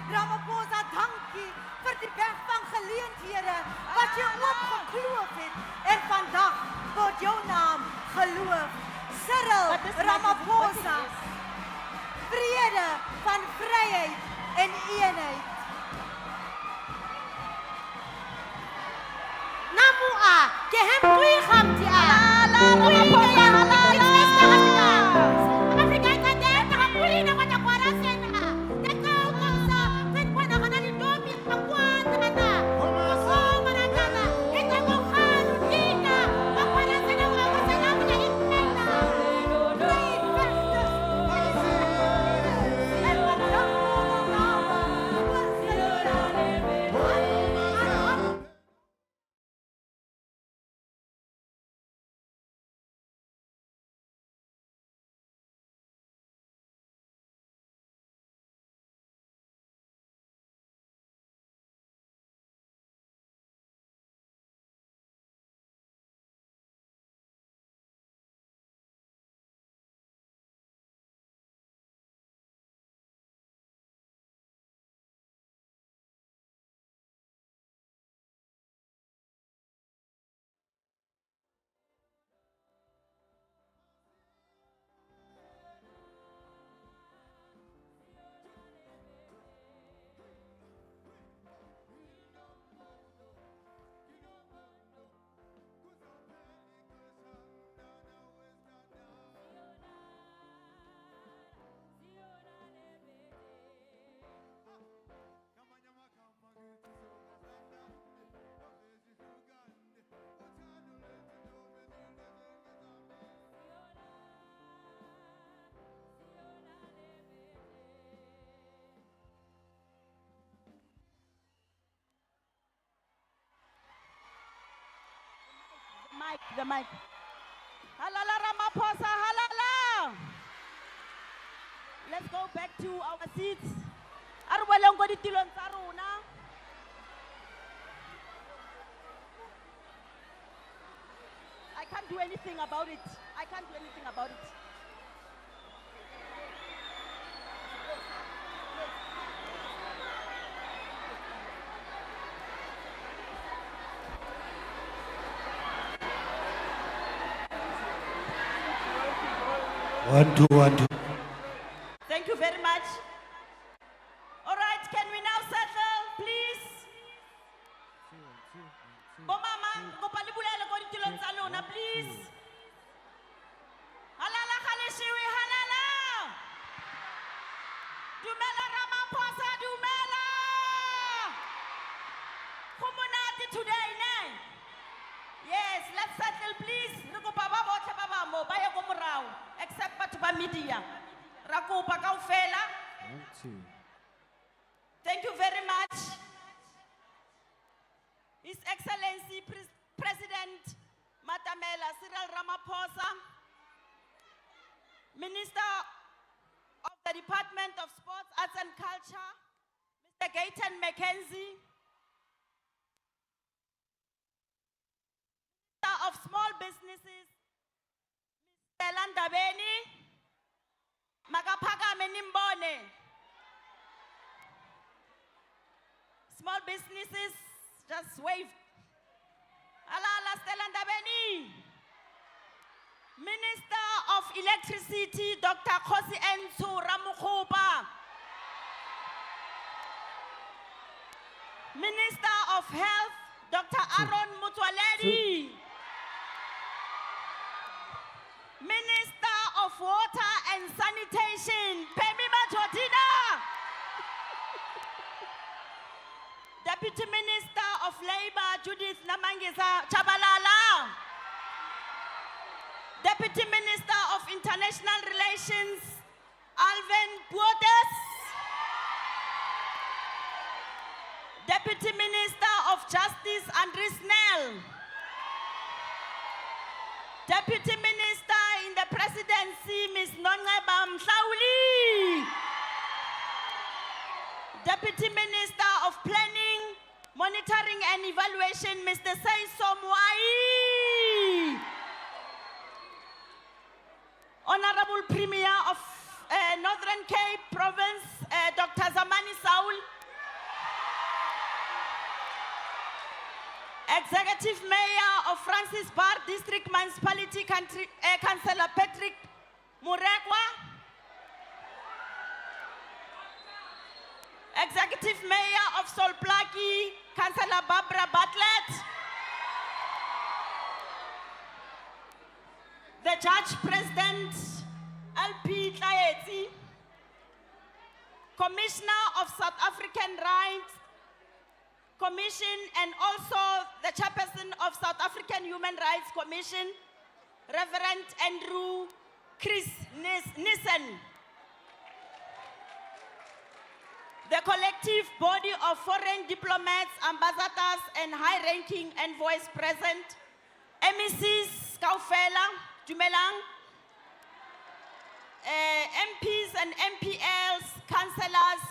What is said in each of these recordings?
Ramaphosa, dankie vir die weg van geleenthede wat jy oopgekloof het en vandag word jou naam geloof. Cyril Ramaphosa, vrede van vryheid en eenheid. Namua, ke hem tui khamti a. Ramaphosa, Afrika ka deta ka kulina ka kwara sena. Teka ukasa, tena kana ni domi akwana na. Oh manana, ita ko khanu dina, akwara sena wa kasana mna impenda. The mic. Halala Ramaphosa, halala. Let's go back to our seats. Arwalongo ditilong tsa rona. I can't do anything about it. I can't do anything about it. One, two. Thank you very much. All right, can we now settle, please? Bomama, ngopalibulele ko ditilong tsa lona, please. Halala khaleshiwe, halala. Dumela Ramaphosa, dumela. Kumunati today, ne? Yes, let's settle, please. Rikopa ba botlhe ba ba mo ba ye ko morao, except batho ba media. Rakopa kaofela. Thank you very much. His Excellency President Matamela Cyril Ramaphosa, Minister of the Department of Sports, Arts and Culture, Mr. Gayton Mackenzie, Minister of Small Businesses, Mr. Landabeni, Magaphakame nimbone. Small businesses, just wave. Alala Stella Ndabeni. Minister of Electricity, Dr. Khosi Ensu Ramukhupa. Minister of Health, Dr. Aaron Mutwaledi. Minister of Water and Sanitation, Pemi Majotina. Deputy Minister of Labor, Judith Namangisa Chabalala. Deputy Minister of International Relations, Alvin Buotes. Deputy Minister of Justice, Andries Snell. Deputy Minister in the Presidency, Ms. Nongeba Mhlauli. Deputy Minister of Planning, Monitoring and Evaluation, Mr. Saiso Mwai. Honorable Premier of Northern Cape Province, Dr. Zamani Saul, Executive Mayor of Francis Bar District Municipality, Councillor Patrick Murekwa. Executive Mayor of Solplaki, Councillor Barbara Bartlett. The Judge President, LP Tlaetsi. Commissioner of South African Rights Commission and also the Chairperson of South African Human Rights Commission, Reverend Andrew Chris Nissen. The collective body of foreign diplomats, ambassadors, and high-ranking envoys present, MECs, Kaufela, Dumelang, MPs and MPLs, councillors,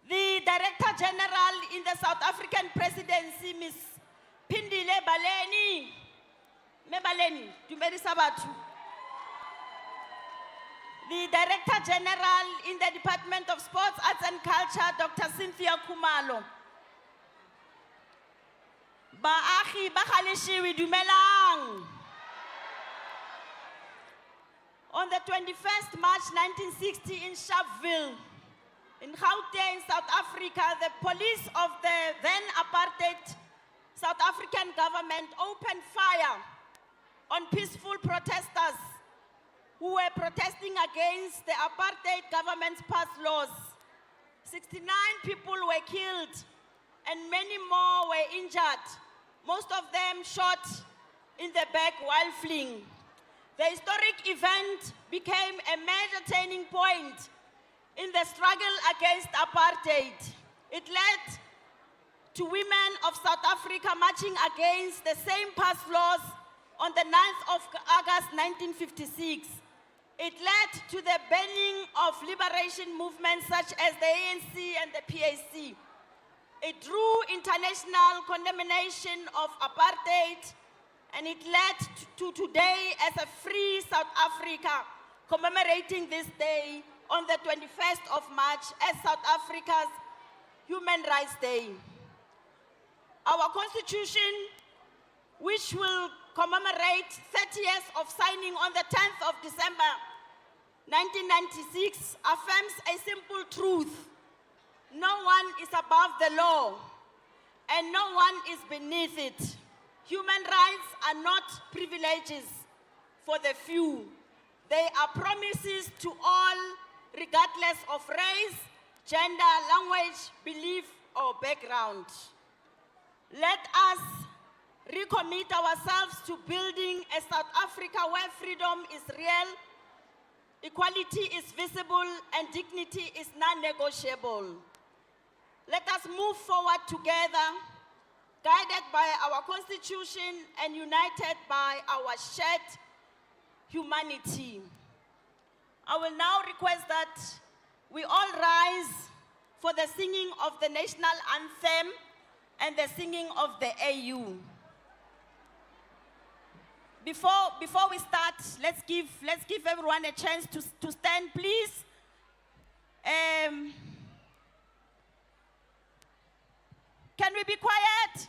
the Director General in the South African Presidency, Ms. Pindile Baleni, Mebaleni, Dumeri Sabatu. The Director General in the Department of Sports, Arts and Culture, Dr. Cynthia Kumalo. Baagi, Bakhalishiwi, Dumelang. On the 21st March 1960 in Sharpeville, in Gauteng, South Africa, the police of the then apartheid South African government opened fire on peaceful protesters who were protesting against the apartheid government's past laws. 69 people were killed and many more were injured, most of them shot in the back while fleeing. The historic event became a major turning point in the struggle against apartheid. It led to women of South Africa marching against the same past laws on the 9th of August 1956. It led to the banning of liberation movements such as the ANC and the PAC. It drew international condemnation of apartheid, and it led to today as a free South Africa, commemorating this day on the 21st of March as South Africa's Human Rights Day. Our Constitution, which will commemorate 30 years of signing on the 10th of December 1996, affirms a simple truth. No one is above the law, and no one is beneath it. Human rights are not privileges for the few. They are promises to all, regardless of race, gender, language, belief, or background. Let us recommit ourselves to building a South Africa where freedom is real, equality is visible, and dignity is non-negotiable. Let us move forward together, guided by our Constitution and united by our shared humanity. I will now request that we all rise for the singing of the national anthem and the singing of the AU. Before we start, let's give everyone a chance to stand, please. Can we be quiet?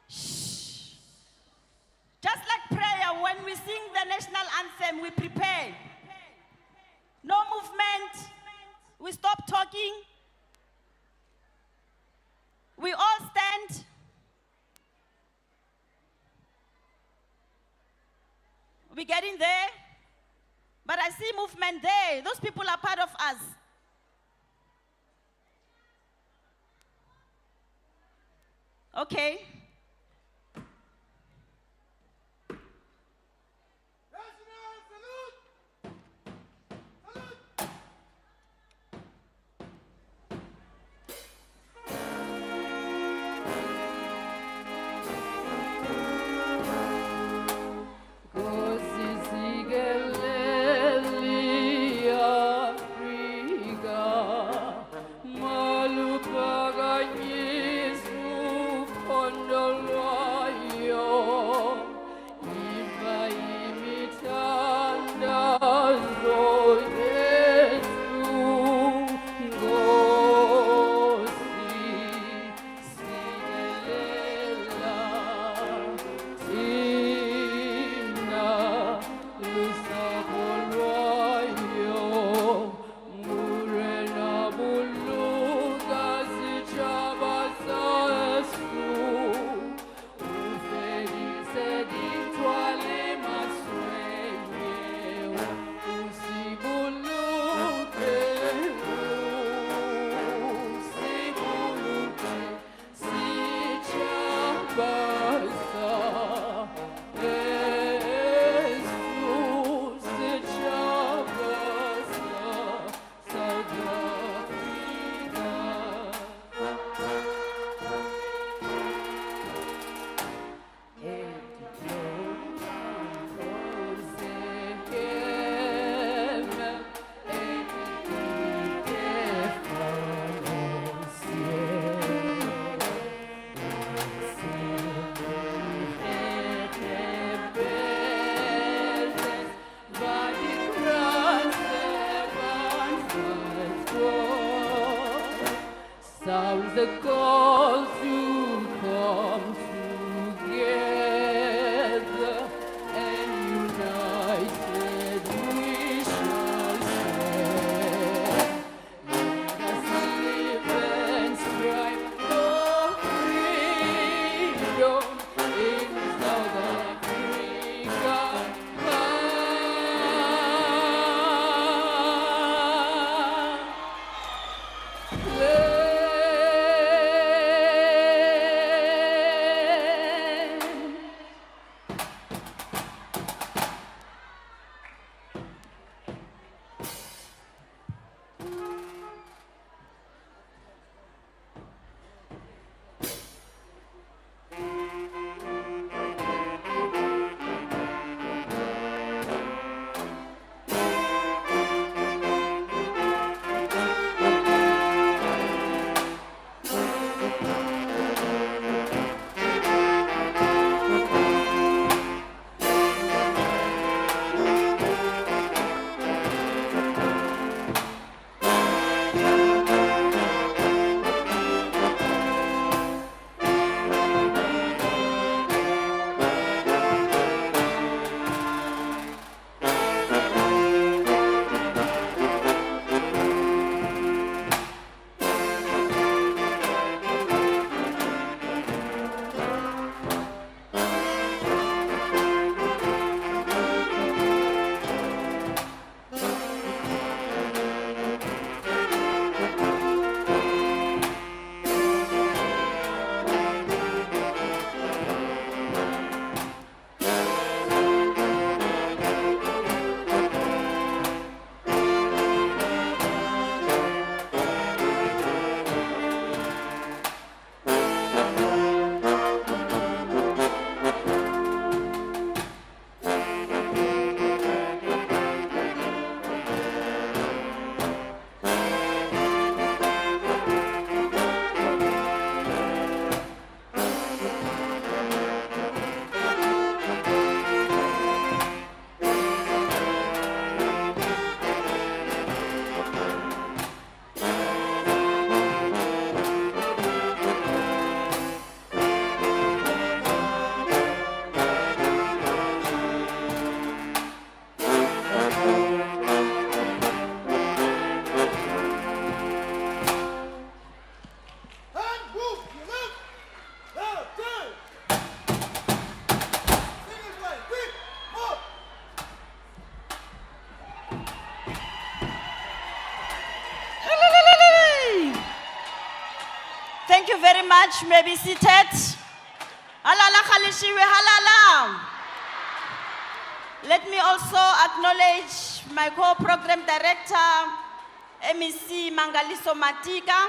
Shh. Just like prayer, when we sing the national anthem, we prepare. No movement. We stop talking. We all stand. We're getting there. But I see movement there. Those people are part of us. Okay. Malupa ganyesu kondo sounds the call to come together, and united we shall stand. Let us live and strive for freedom in South Africa. Thank you very much. May be seated. Halala khalishiwe halala. Let me also acknowledge my co-program director, MEC Mangaliso Matika,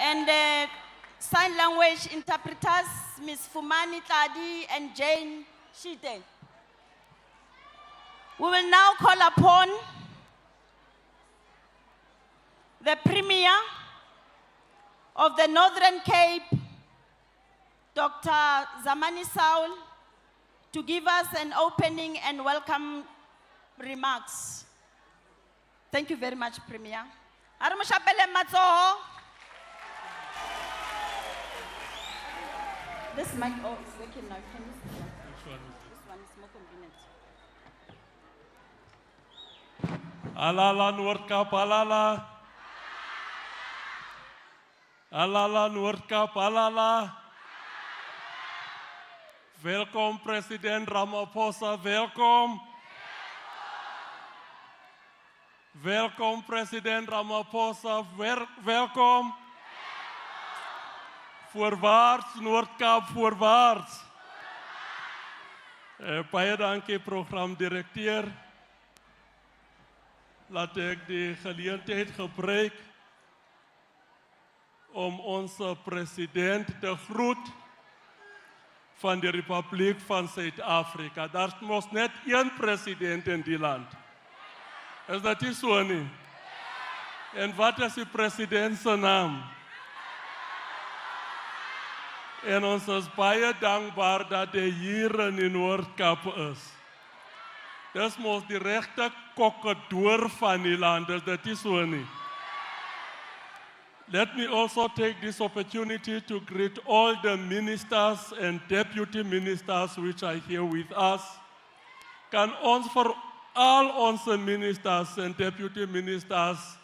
and sign language interpreters, Ms. Fumani Tadi and Jane Shite. We will now call upon the Premier of the Northern Cape, Dr. Zamani Saul, to give us an opening and welcome remarks. Thank you very much, Premier. Aramushapele matsoho. This mic, oh, it's working now. Can you see that? This one is more convenient. Alala Noordkap, alala. Alala Noordkap, alala. Welkom president Ramaphosa, welkom. Welkom president Ramaphosa, welkom. Voorwaarts, Noordkap, voorwaarts. Baie dankie programdirekteur. Laat ek die geleentheid gebruik om onze president te groet van de Republiek van Zuid-Afrika. Daar is mos net één president in die land. Is dat niet zo nie? En wat is die president zijn naam? En ons is baie dankbaar dat hij hier in die Noordkap is. Dis mos die regte kokkedoor van die land, is dat nie so nie? Let me also take this opportunity to greet all the ministers and deputy ministers which are here with us. Kan ons vir al onze ministers en deputy ministers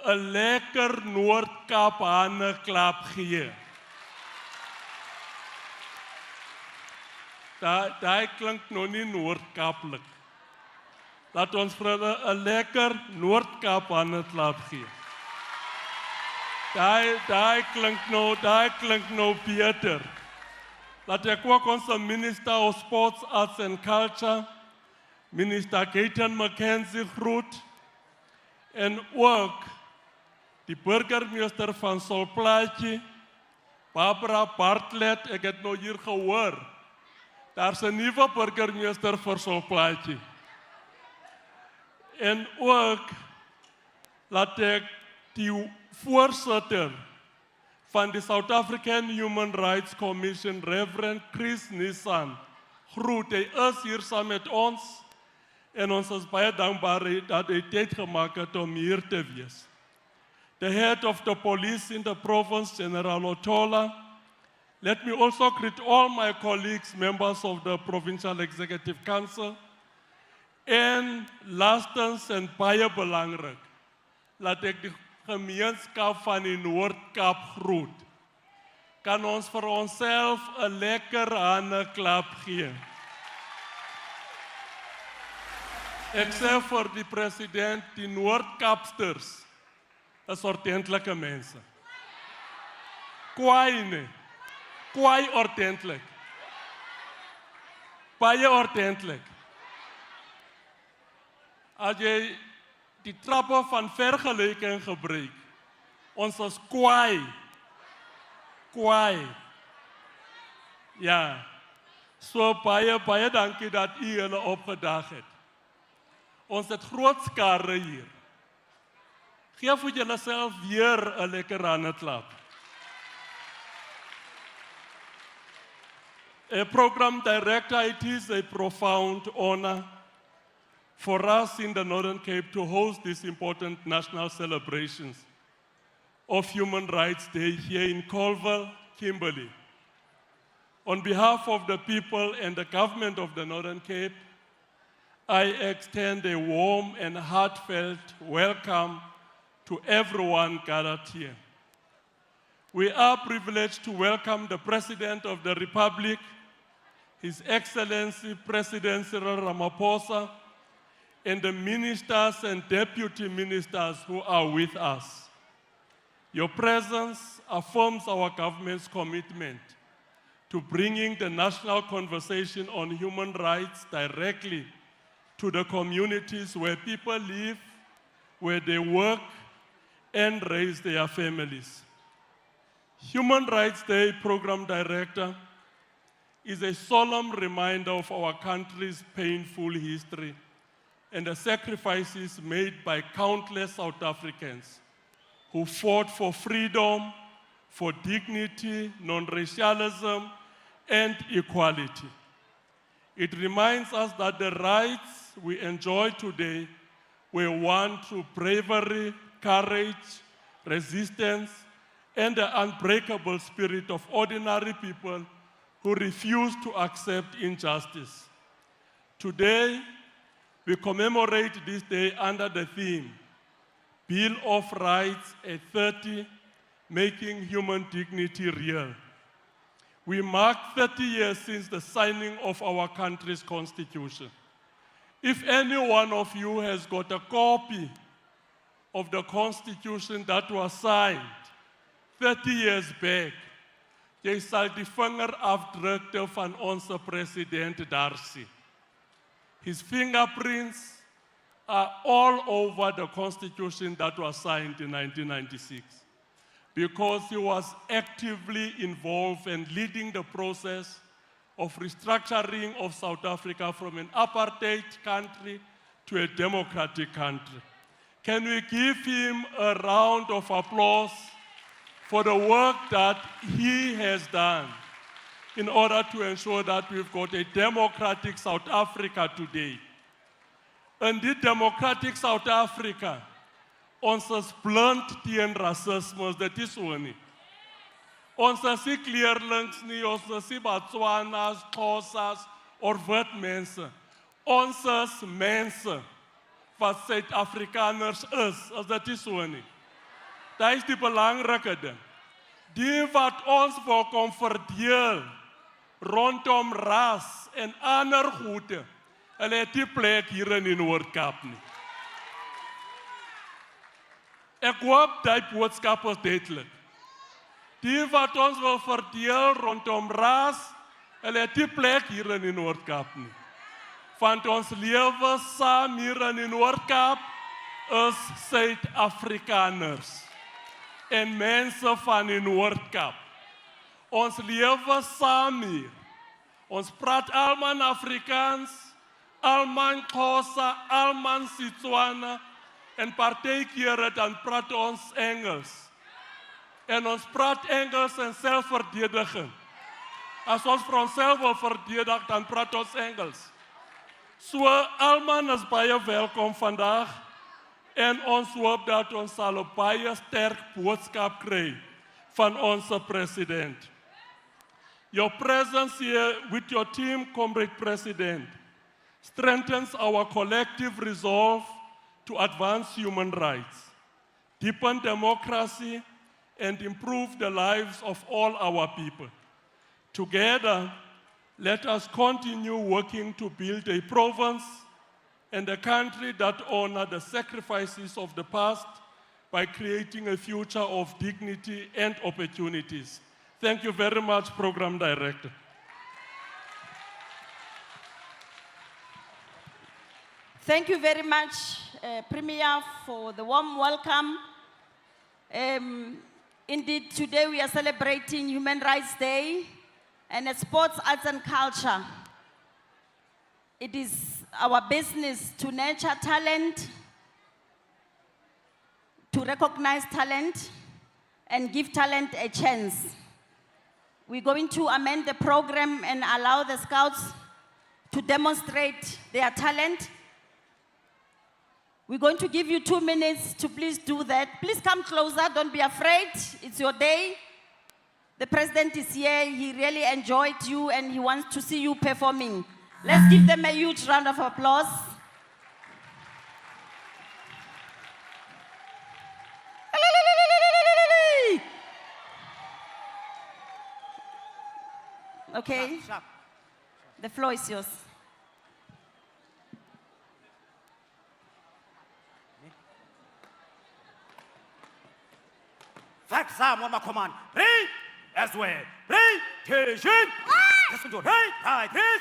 'n lekker Noord-Kaap hande klap gee. Daai klink nog nie Noord-Kaaplik. Laat ons vir hulle 'n lekker Noord-Kaap hande klap gee. Daai klink nou beter. Laat ek ook ons Minister of Sports, Arts and Culture, Minister Gayton McKenzie groet, en ook die burgemeester van Solplaatje, Barbara Bartlett, ek het nou hier gehoor, daar's 'n nuwe burgemeester vir Solplaatje. En ook laat ek die voorsitter van die South African Human Rights Commission, Reverend Chris Nissan, groet. Hy is hier saam met ons en ons is baie dankbaar dat hy tyd gemaak het om hier te wees. The head of the police in the province, General Otola. Let me also greet all my colleagues, members of the Provincial Executive Council. En lastens en baie belangrik, laat ek die gemeenskap van die Noord-Kaap groet. Kan ons vir onsself 'n lekker hande klap gee. Ek sê vir die president, die Noord-Kaapsters is ordentlike mense. Kwaai ordentlik. Baie ordentlik. As jy die trappe van vergelyking gebruik, ons is kwaai. Ja, so baie dankie dat u hulle opgedag het. Ons het groot skare hier. Geef vir julle self weer 'n lekker hande klap. A program director, it is a profound honor for us in the Northern Cape to host these important national celebrations of Human Rights Day here in Colville, Kimberley. On behalf of the people and the government of the Northern Cape, I extend a warm and heartfelt welcome to everyone gathered here. We are privileged to welcome the President of the Republic, His Excellency President Cyril Ramaphosa, and the ministers and deputy ministers who are with us. Your presence affirms our government's commitment to bringing the national conversation on human rights directly to the communities where people live, where they work, and raise their families. Human Rights Day Program Director is a solemn reminder of our country's painful history and the sacrifices made by countless South Africans who fought for freedom, for dignity, non-racialism, and equality. It reminds us that the rights we enjoy today were won through bravery, courage, resistance, and the unbreakable spirit of ordinary people who refuse to accept injustice. Today, we commemorate this day under the theme, Bill of Rights at 30, Making Human Dignity Real. We mark 30 years since the signing of our country's constitution. If any one of you has got a copy of the constitution that was signed 30 years back, jy sal die vingerafdrukte van onze president daar sien. His fingerprints are all over the constitution that was signed in 1996 because he was actively involved in leading the process of restructuring of South Africa from an apartheid country to a democratic country. Can we give him a round of applause for the work that he has done in order to ensure that we've got a democratic South Africa today. In the democratic South Africa, Ons is blind teen racisme, dit is so nie. Ons is nie kleerlings nie, ons is nie Botswanas, Xhosas, of wit mense. Ons is mense wat Suid-Afrikaners is, as dit is so nie. Dit is die belangrike ding. Die wat ons wil kom verdeel, rondom ras en ander goede, hulle het die plek hier in die Noord-Kaap nie. Ek hoop die boodskap is duidelik. Die wat ons wil verdeel rondom ras, hulle het die plek hier in die Noord-Kaap nie. Want ons lewe saam hier in die Noord-Kaap is Suid-Afrikaners en mense van die Noord-Kaap. Ons lewe saam hier. Ons praat almal Afrikaans, almal Xhosa, almal Setswana en partykeer dan praat ons Engels. En ons praat Engels en selfverdediging. As ons vir onsself wil verdedig, dan praat ons Engels. So almal is baie welkom vandag en ons hoop dat ons sal 'n baie sterk boodskap kry van ons president. Your presence here with your team, Comrade President, strengthens our collective resolve to advance human rights, deepen democracy, and improve the lives of all our people. Together, let us continue working to build a province and a country that honor the sacrifices of the past by creating a future of dignity and opportunities. Thank you very much, Program Director. Thank you very much, Premier, for the warm welcome. Indeed, today we are celebrating Human Rights Day and sports, arts and culture. It is our business to nurture talent, to recognize talent, and give talent a chance. We're going to amend the program and allow the Scouts to demonstrate their talent. We're going to give you 2 minutes to please do that. Please come closer, don't be afraid. It's your day. The president is here, he really enjoyed you and he wants to see you performing. Let's give them a huge round of applause. Okay, the floor is yours. Fact Sam on my command. Read as well. Read. Attention. Listen to right, please.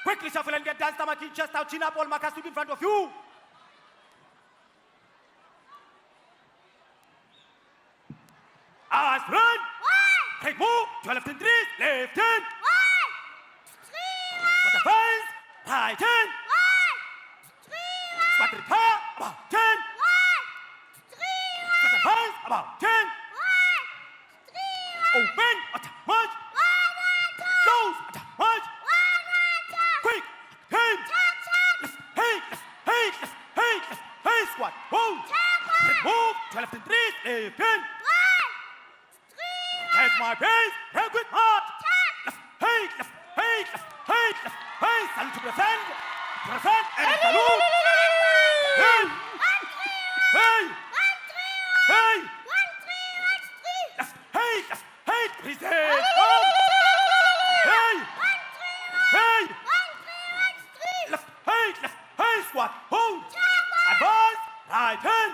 Quickly shuffle and get down, stomach in, chest out, chin up, all markers stood in front of you. Eyes run. Take move. To left and 3, left hand. Spot the fence. Right hand. Spot the repair. About 10. Spot the fence. About 10. Open. Attack march. Close. Attack march. Quick. Hey. Hey. Squat. Move. Move. To left and 3, left hand. Catch my pace, heel quick march. Hey, salute to present, and salute. Hey, present. Hey, squat, hold. Advance, right hand.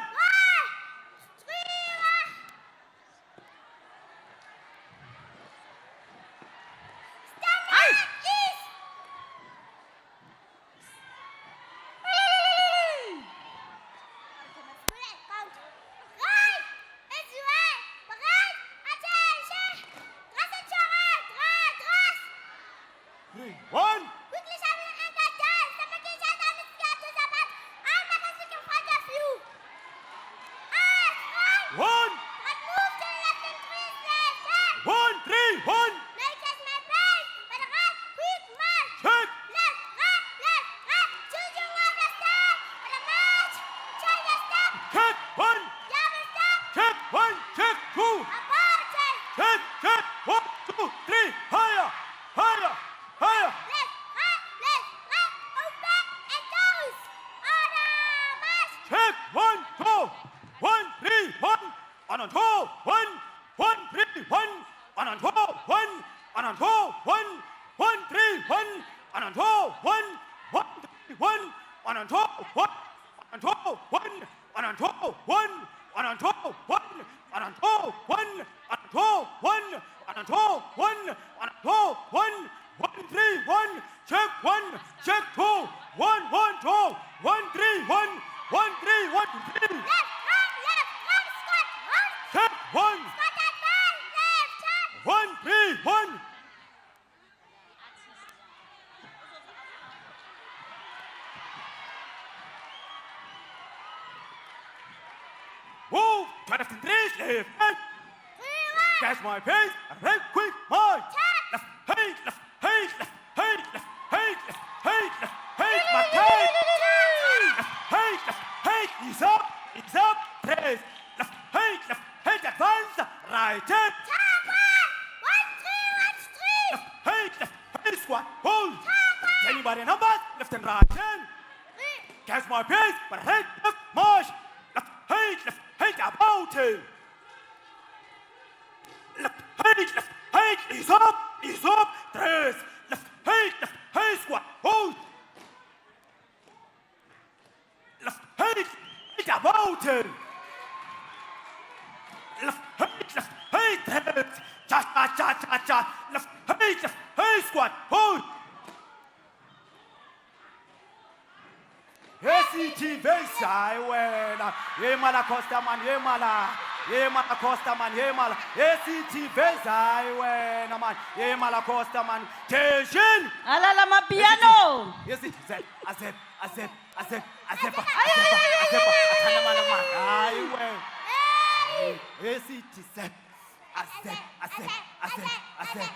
One. check one. Check one, check two. Check, 1, 2, 3, higher, higher, higher. Check 1, 2, 1, 3, 1, on 2, 1, 1, 3, 1, on 2, 1, on 2, 1, 1, 3, 1, on 2, 1, 1, 3, 1, on 2, 1, on 2, 1, on 2, 1, on 2, 1, on 2, 1, on 2, 1, on 2, 1, on 2, 1, 1, 3, 1, check 1, check 2, 1, 1, 2, 1, 3, 1, 1, 3, 1, 3. Check 1, 1, 3, 1. Move, 23, left hand. Catch my pace, right quick, march. Left hand, left hand, left hand, left hand, left hand, left hand, my time. Left hand, ease up, press. Left hand, advance, right hand. Left hand, squat, hold. Anybody numbers, left and right hand. Catch my pace, but head, left, march. Left hand, about it. Left hand, ease up, press. Left hand, squat, hold. Left hand, about it. Left hand, press. Cha. Left hand, squat, hold. ACT Vesai wena yemala Costa man yemala Costa man yemala ACT Vesai wena man yemala Costa man tension Alala mapiano. yes it azep azep Ay. ay we ACT azep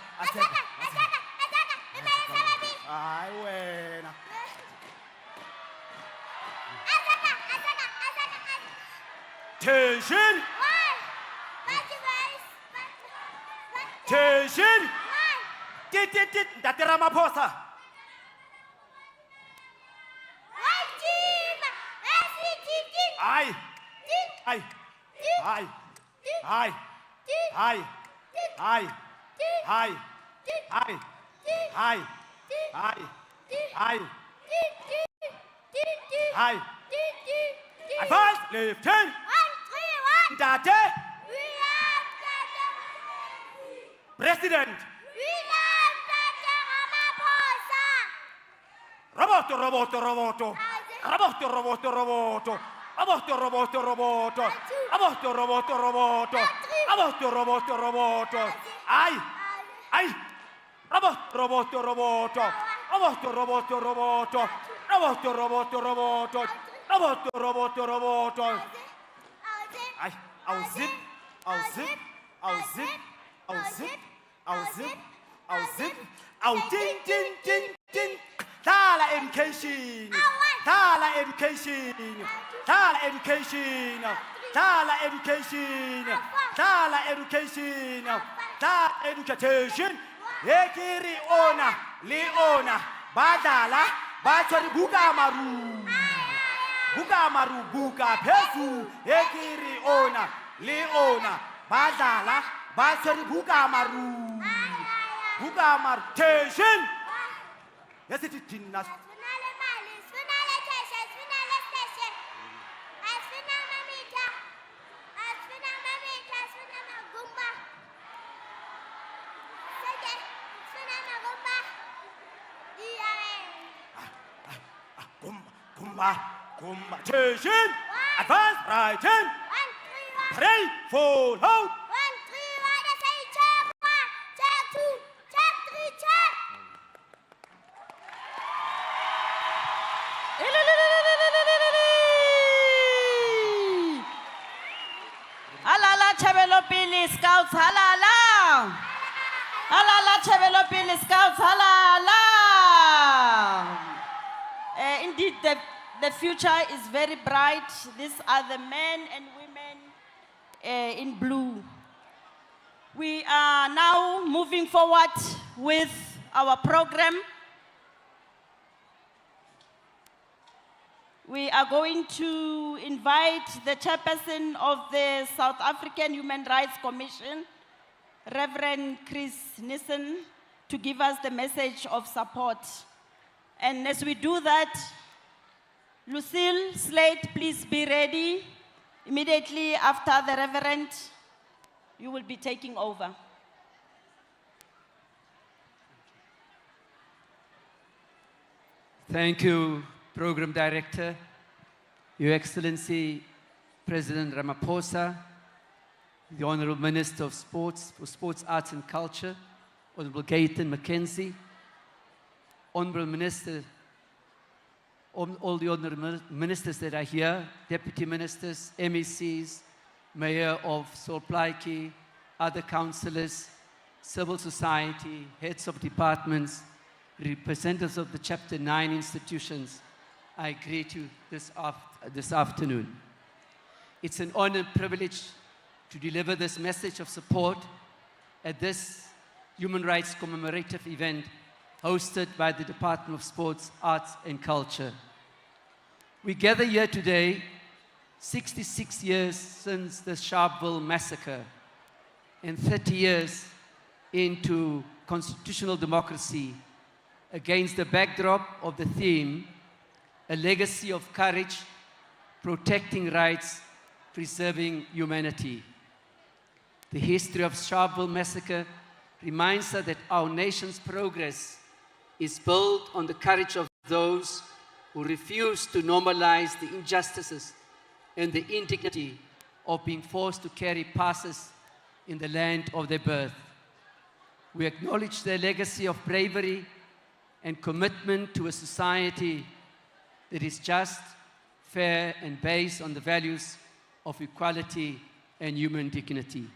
ay wena tension tit dati Ramaphosa ai advance left hand dati president roboto ai roboto ay I'll zip ting Tala education ekiri ona badala bathori buka maru buka phezu ekiri ona badala bathori buka maru tension yasithi thina Kumba, tension, advance, right hand, 3, 4, hold. 1, 3, right, I say check 1, check 2, check 3, check. Alala Chabelo Pili Scouts, halala. Alala Chabelo Pili Scouts, halala. Indeed, the the future is very bright. These are the men and women in blue. We are now moving forward with our program. We are going to invite the chairperson of the South African Human Rights Commission, Reverend Chris Nissen, to give us the message of support. And as we do that, Lucille Slade, please be ready. Immediately after the Reverend, you will be taking over. Thank you, Program Director, Your Excellency, President Ramaphosa, the Honorable Minister of Sports, for Sports, Arts and Culture, Honorable Gaten Mackenzie, Honorable Minister, all the Honorable Ministers that are here, Deputy Ministers, MECs, Mayor of Solplaiki, other councillors, civil society, heads of departments, representatives of the Chapter 9 institutions, I greet you this afternoon. It's an honor and privilege to deliver this message of support at this Human Rights commemorative event hosted by the Department of Sports, Arts and Culture. We gather here today 66 years since the Sharpeville massacre and 30 years into constitutional democracy against the backdrop of the theme, a legacy of courage, protecting rights, preserving humanity. The history of Sharpeville massacre reminds us that our nation's progress is built on the courage of those who refuse to normalize the injustices and the indignity of being forced to carry passes in the land of their birth. We acknowledge their legacy of bravery and commitment to a society that is just, fair, and based on the values of equality and human dignity.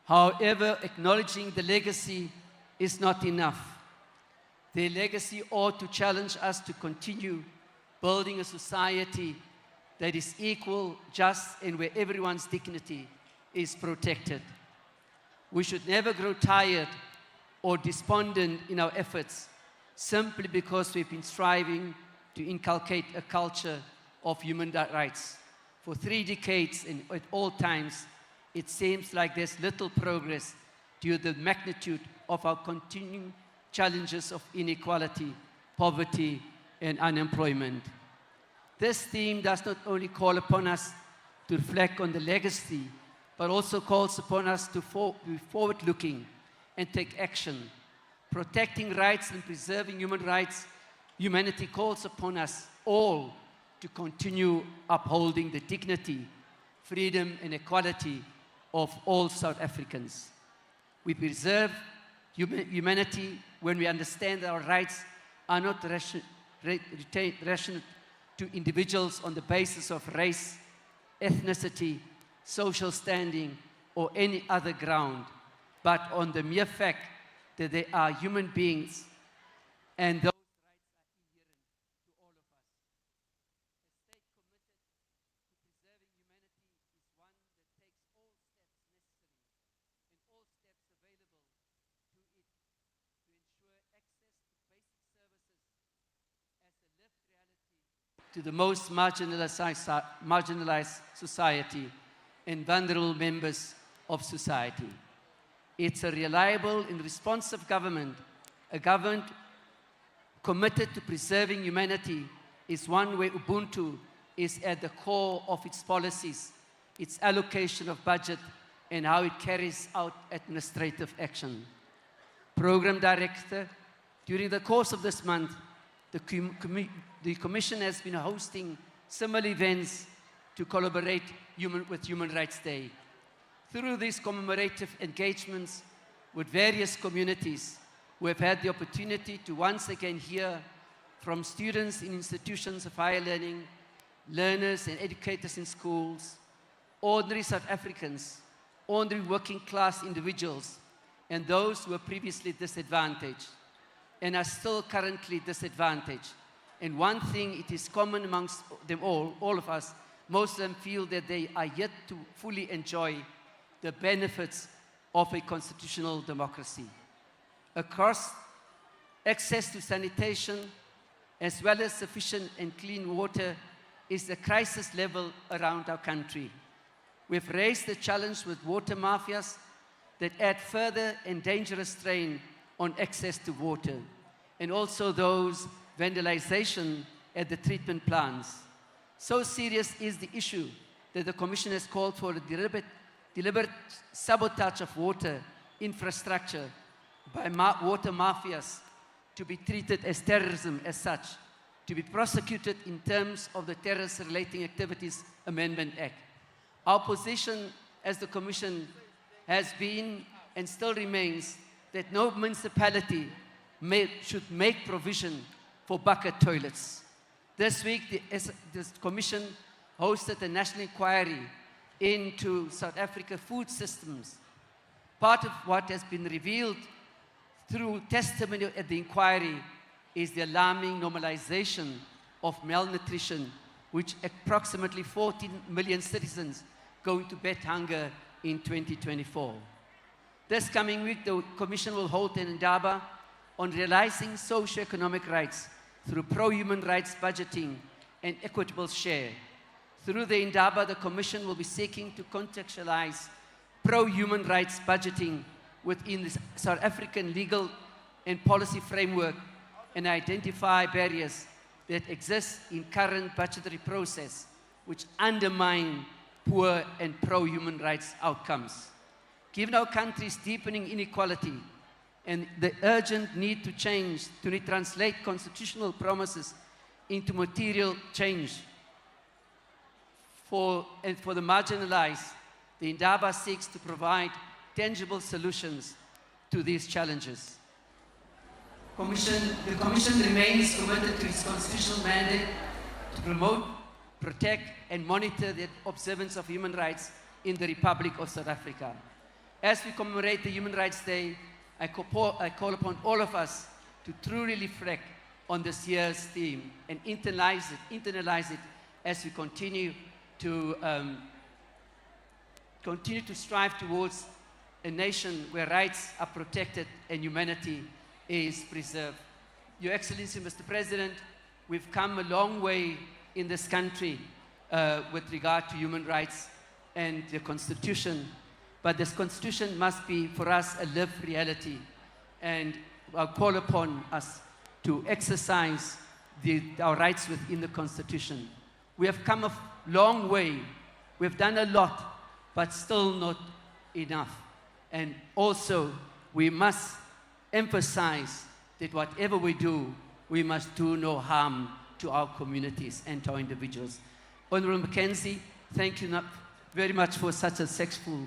However, acknowledging the legacy is not enough. Their legacy ought to challenge us to continue building a society that is equal, just, and where everyone's dignity is protected. We should never grow tired or despondent in our efforts simply because we've been striving to inculcate a culture of human rights. For 3 decades and at all times, it seems like there's little progress due to the magnitude of our continuing challenges of inequality, poverty, and unemployment. This theme does not only call upon us to reflect on the legacy, but also calls upon us to be forward-looking and take action. Protecting rights and preserving human rights, humanity calls upon us all to continue upholding the dignity, freedom, and equality of all South Africans. We preserve humanity when we understand that our rights are not rational to individuals on the basis of race, ethnicity, social standing, or any other ground, but on the mere fact that they are human beings and those rights are inherent to all of us. A state committed to preserving humanity is one that takes all steps necessary and all steps available to it to ensure access to basic services as a lived reality to the most marginalized society and vulnerable members of society. It's a reliable and responsive government. A government committed to preserving humanity is one where Ubuntu is at the core of its policies, its allocation of budget, and how it carries out administrative action. Program Director, during the course of this month, the Commission has been hosting similar events to collaborate with Human Rights Day. Through these commemorative engagements with various communities, we have had the opportunity to once again hear from students in institutions of higher learning, learners and educators in schools, ordinary South Africans, ordinary working class individuals, and those who were previously disadvantaged and are still currently disadvantaged, And one thing, it is common amongst them all of us, most of them feel that they are yet to fully enjoy the benefits of a constitutional democracy. Across access to sanitation, as well as sufficient and clean water, is the crisis level around our country. We've raised the challenge with water mafias that add further and dangerous strain on access to water, and also those vandalization at the treatment plants. So serious is the issue that the Commission has called for a deliberate sabotage of water infrastructure by water mafias to be treated as terrorism as such, to be prosecuted in terms of the Terrorist Relating Activities Amendment Act. Our position as the Commission has been and still remains that no municipality should make provision for bucket toilets. This week, the Commission hosted a national inquiry into South Africa food systems. Part of what has been revealed through testimony at the inquiry is the alarming normalization of malnutrition, which approximately 14 million citizens go into bed hunger in 2024. This coming week, the Commission will hold an indaba on realizing socio-economic rights through pro-human rights budgeting and equitable share. Through the indaba, the Commission will be seeking to contextualize pro-human rights budgeting within the South African legal and policy framework and identify barriers that exist in current budgetary process which undermine poor and pro-human rights outcomes. Given our country's deepening inequality and the urgent need to change, to translate constitutional promises into material change for the marginalized, the indaba seeks to provide tangible solutions to these challenges. The Commission remains committed to its constitutional mandate to promote, protect, and monitor the observance of human rights in the Republic of South Africa. As we commemorate the Human Rights Day, I call upon all of us to truly reflect on this year's theme and internalize it as we continue to strive towards a nation where rights are protected and humanity is preserved. Your Excellency, Mr. President, we've come a long way in this country with regard to human rights and the Constitution, but this Constitution must be, for us, a lived reality, and I'll call upon us to exercise our rights within the Constitution. We have come a long way. We've done a lot, but still not enough. And also, we must emphasize that whatever we do, we must do no harm to our communities and to our individuals. Honorable Mackenzie, thank you very much for such a successful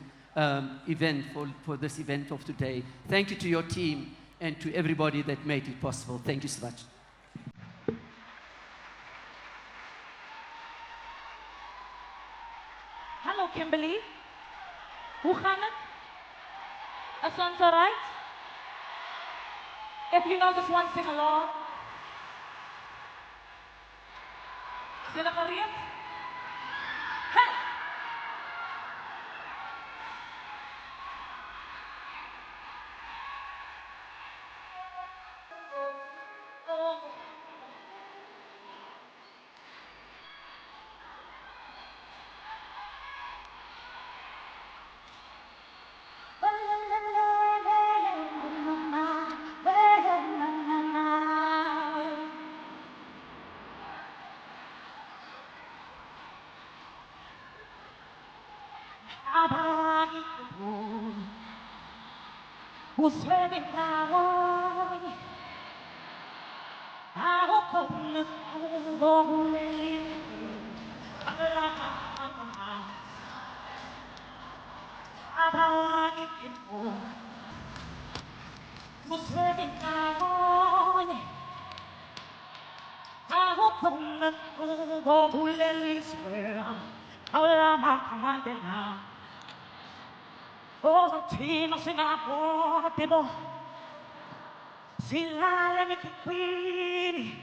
event, for this event of today. Thank you to your team and to everybody that made it possible. Thank you so much. Hallo Kimberley. Hoe gaat het? It sounds alright? If you know this one, sing along. Sing it again. Hey! Who's living now? How come the long way? Who's living now? How come the long way? Oh, Tino Singapore, Sila Queen,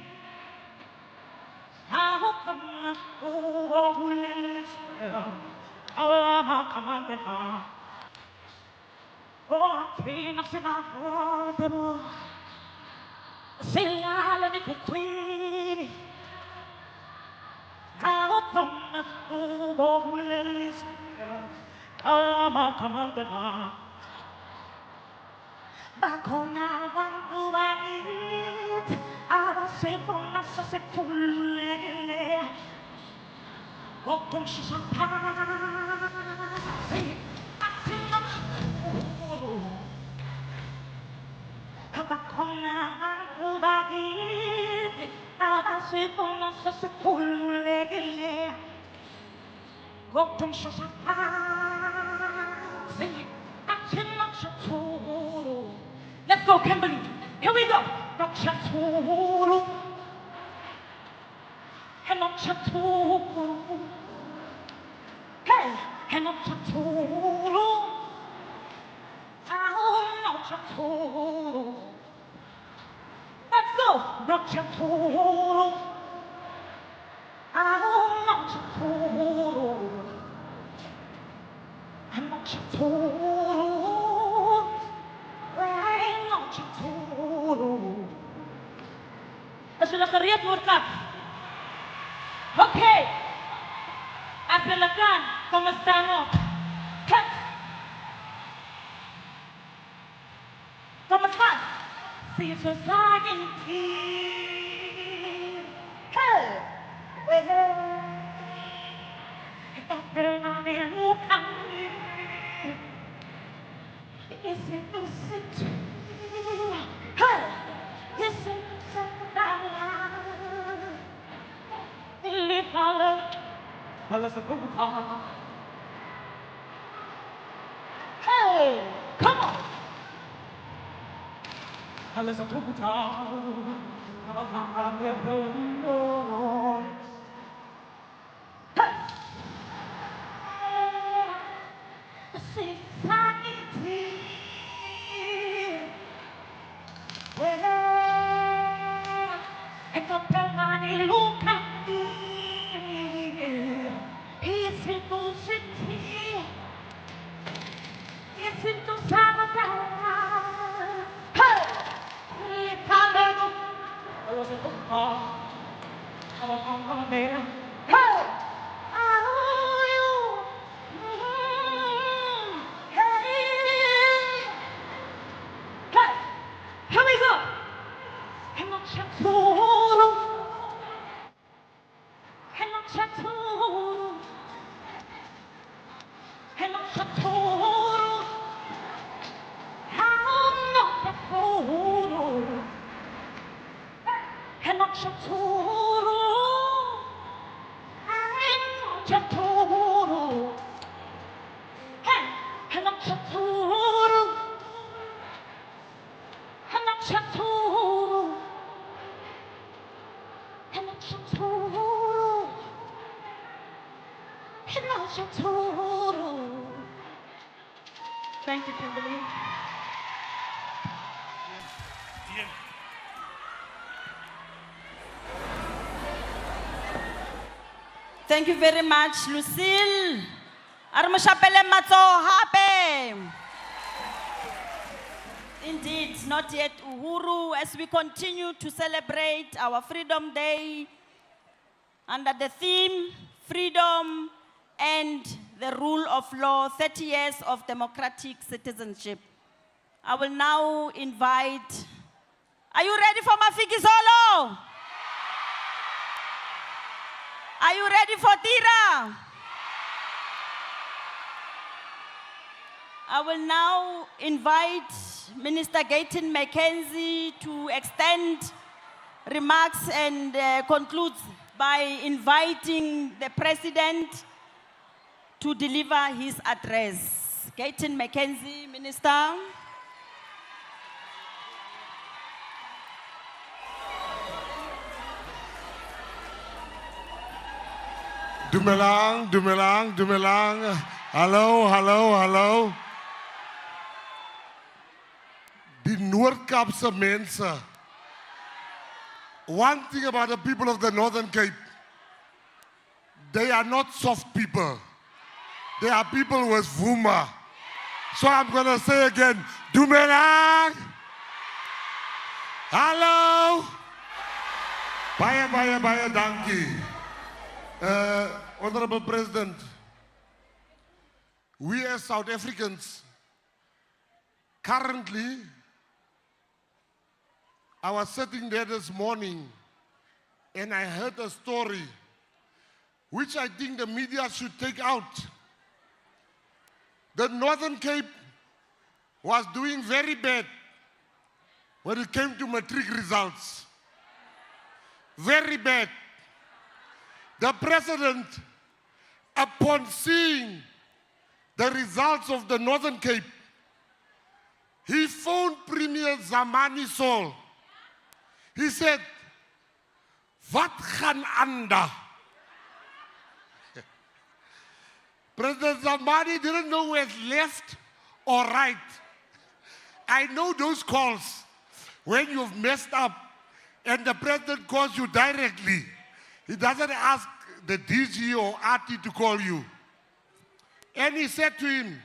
Let's go, Kimberley. Here we go. Hey, let's go. Sudah keriap murkap. Okay. Silakan, ¿cómo estamos? ¿Cómo estás? Si society. Hey, come on. Here we go. Thank you, Kimberley. Thank you very much, Lucille. Armashapele matso hape. Indeed, not yet Uhuru, as we continue to celebrate our Freedom Day under the theme, Freedom and the Rule of Law, 30 years of democratic citizenship. I will now invite, are you ready for Mafiki Solo? Are you ready for Tira? I will now invite Minister Gayton Mackenzie to extend remarks and conclude by inviting the President to deliver his address. Gayton Mackenzie, Minister. Dumelang, Dumelang, Dumelang. Hallo, hallo, hallo. Die Noord-Kaapse mense. One thing about the people of the Northern Cape, they are not soft people. They are people with vuma. So I'm going to say again, Dumelang. Hallo. Baie dankie. Honorable President, we as South Africans, currently, I was sitting there this morning and I heard a story which I think the media should take out. The Northern Cape was doing very bad when it came to matric results. Very bad. The president, upon seeing the results of the Northern Cape, he phoned Premier Zamani Sol. He said, "Wat gaan anda?" President Zamani didn't know whether left or right. I know those calls when you've messed up and the president calls you directly. He doesn't ask the DG or RT to call you. And he said to him,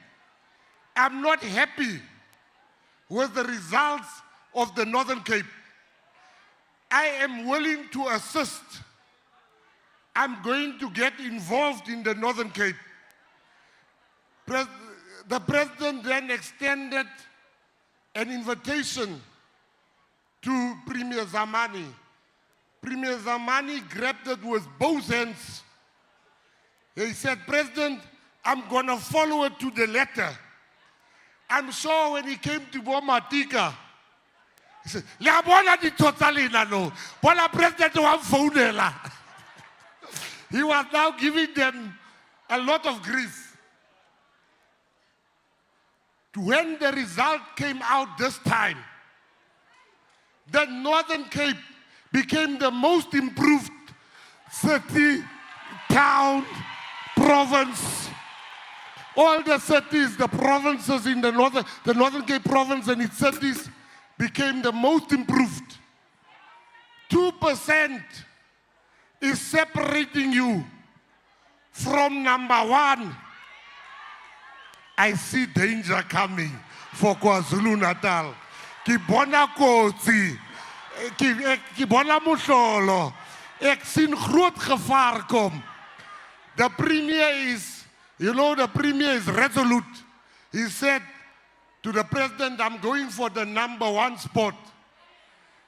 "I'm not happy with the results of the Northern Cape. I am willing to assist. I'm going to get involved in the Northern Cape." The president then extended an invitation to Premier Zamani. Premier Zamani grabbed it with both hands. He said, "President, I'm going to follow it to the letter." I'm sure when he came to Bomatika, he said, "La bona di totalina no. Bona president wa phonela." He was now giving them a lot of grief. When the result came out this time, the Northern Cape became the most improved city, town, province. All the cities, the provinces in the Northern Cape province and its cities became the most improved. 2% is separating you from number one. I see danger coming for KwaZulu-Natal. Ki bona kotsi, ki bona mohlolo, ek sien groot gevaar kom. The premier is, the premier is resolute. He said to the president, "I'm going for the number one spot."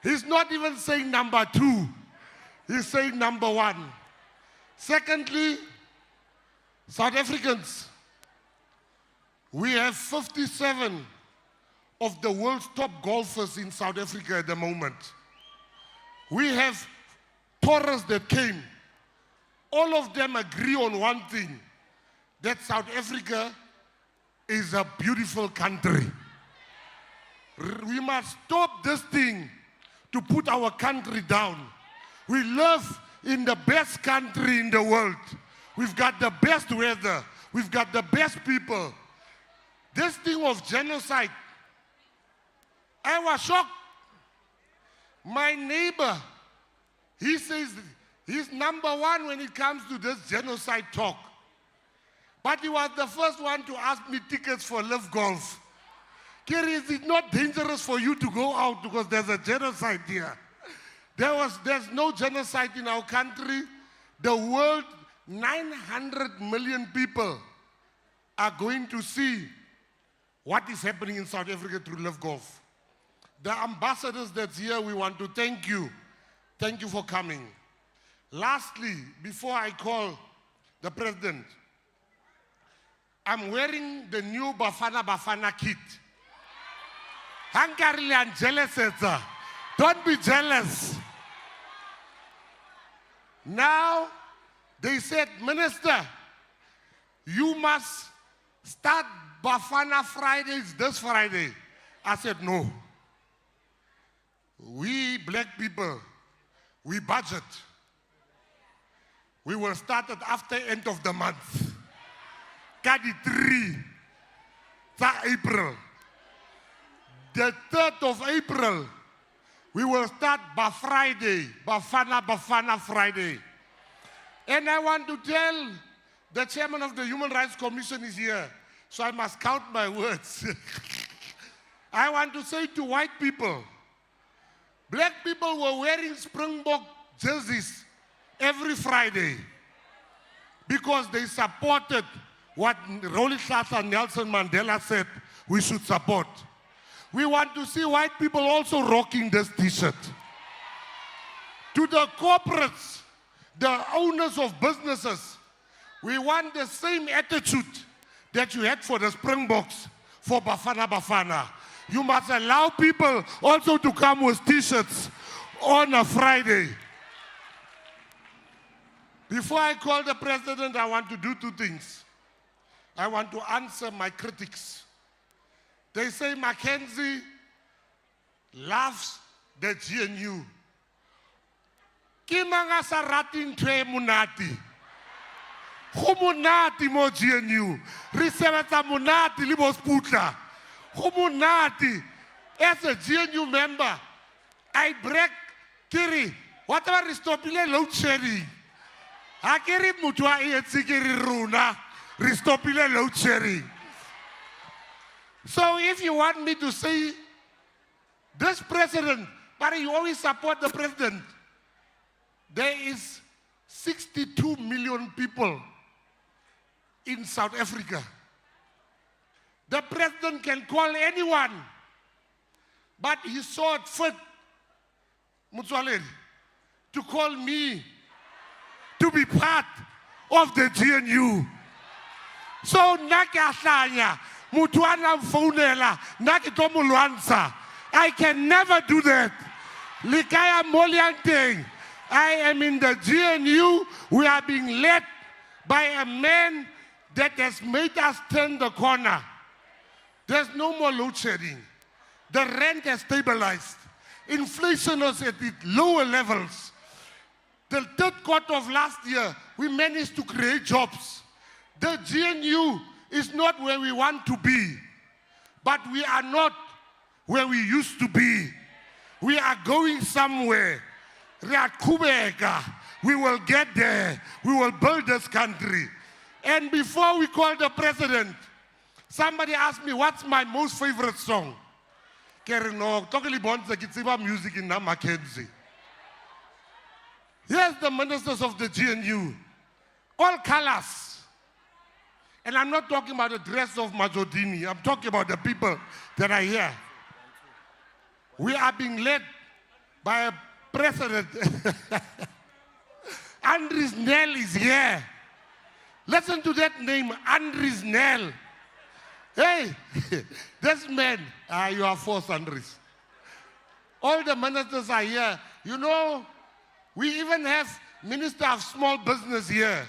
He's not even saying number two. He's saying number one. Secondly, South Africans, we have 57 of the world's top golfers in South Africa at the moment. We have tourists that came. All of them agree on one thing, that South Africa is a beautiful country. We must stop this thing to put our country down. We live in the best country in the world. We've got the best weather. We've got the best people. This thing of genocide, I was shocked. My neighbor, he says he's number one when it comes to this genocide talk. But he was the first one to ask me tickets for Live Golf. Kerry, is it not dangerous for you to go out because there's a genocide here? There's no genocide in our country. The world, 900 million people are going to see what is happening in South Africa through Live Golf. The ambassadors that's here, we want to thank you. Thank you for coming. Lastly, before I call the president, I'm wearing the new Bafana kit. Hankarili and jealous, don't be jealous. Now, they said, "Minister, you must start Bafana Fridays this Friday." I said, "No. We black people, we budget. We will start it after end of the month. Kadi 3, April. The 3rd of April, we will start Bafana Friday. And I want to tell the chairman of the Human Rights Commission is here, so I must count my words. I want to say to white people, black people were wearing Springbok jerseys every Friday because they supported what Rolihlahla Nelson Mandela said we should support. We want to see white people also rocking this t-shirt. To the corporates, the owners of businesses, we want the same attitude that you had for the Springboks, for Bafana Bafana. You must allow people also to come with t-shirts on a Friday. Before I call the president, I want to do two things. I want to answer my critics. They say Mackenzie loves the GNU. Kimanga sa rating twe munati. Go monate mo GNU. Re sebetsa monate le bo Sputla. Go monate. As a GNU member, I break kiri. Whatever is stopile load shedding. Ha kiri motho a etsi kiri runa. Re stopile load shedding. So if you want me to say this president, but you always support the president, there is 62 million people in South Africa. The president can call anyone, but he saw it fit, Mutsoaledi, to call me to be part of the GNU. So nakahlanya, mutuana mfonela, nakitomulwansa. I can never do that. Likaya Molianteng. I am in the GNU. We are being led by a man that has made us turn the corner. There's no more load shedding. The rent has stabilized. Inflation is at its lower levels. The third quarter of last year, we managed to create jobs. The GNU is not where we want to be, but we are not where we used to be. We are going somewhere. We will get there. We will build this country. And before we call the president, somebody asked me, what's my most favorite song? Music in Mackenzie. Here's the ministers of the GNU. All colors. And I'm not talking about the dress of Majodini. I'm talking about the people that are here. We are being led by a president. Andries Nel is here. Listen to that name, Andries Nel. Hey, this man, you are forced, Andries. All the ministers are here. You know, we even have Minister of Small Business here.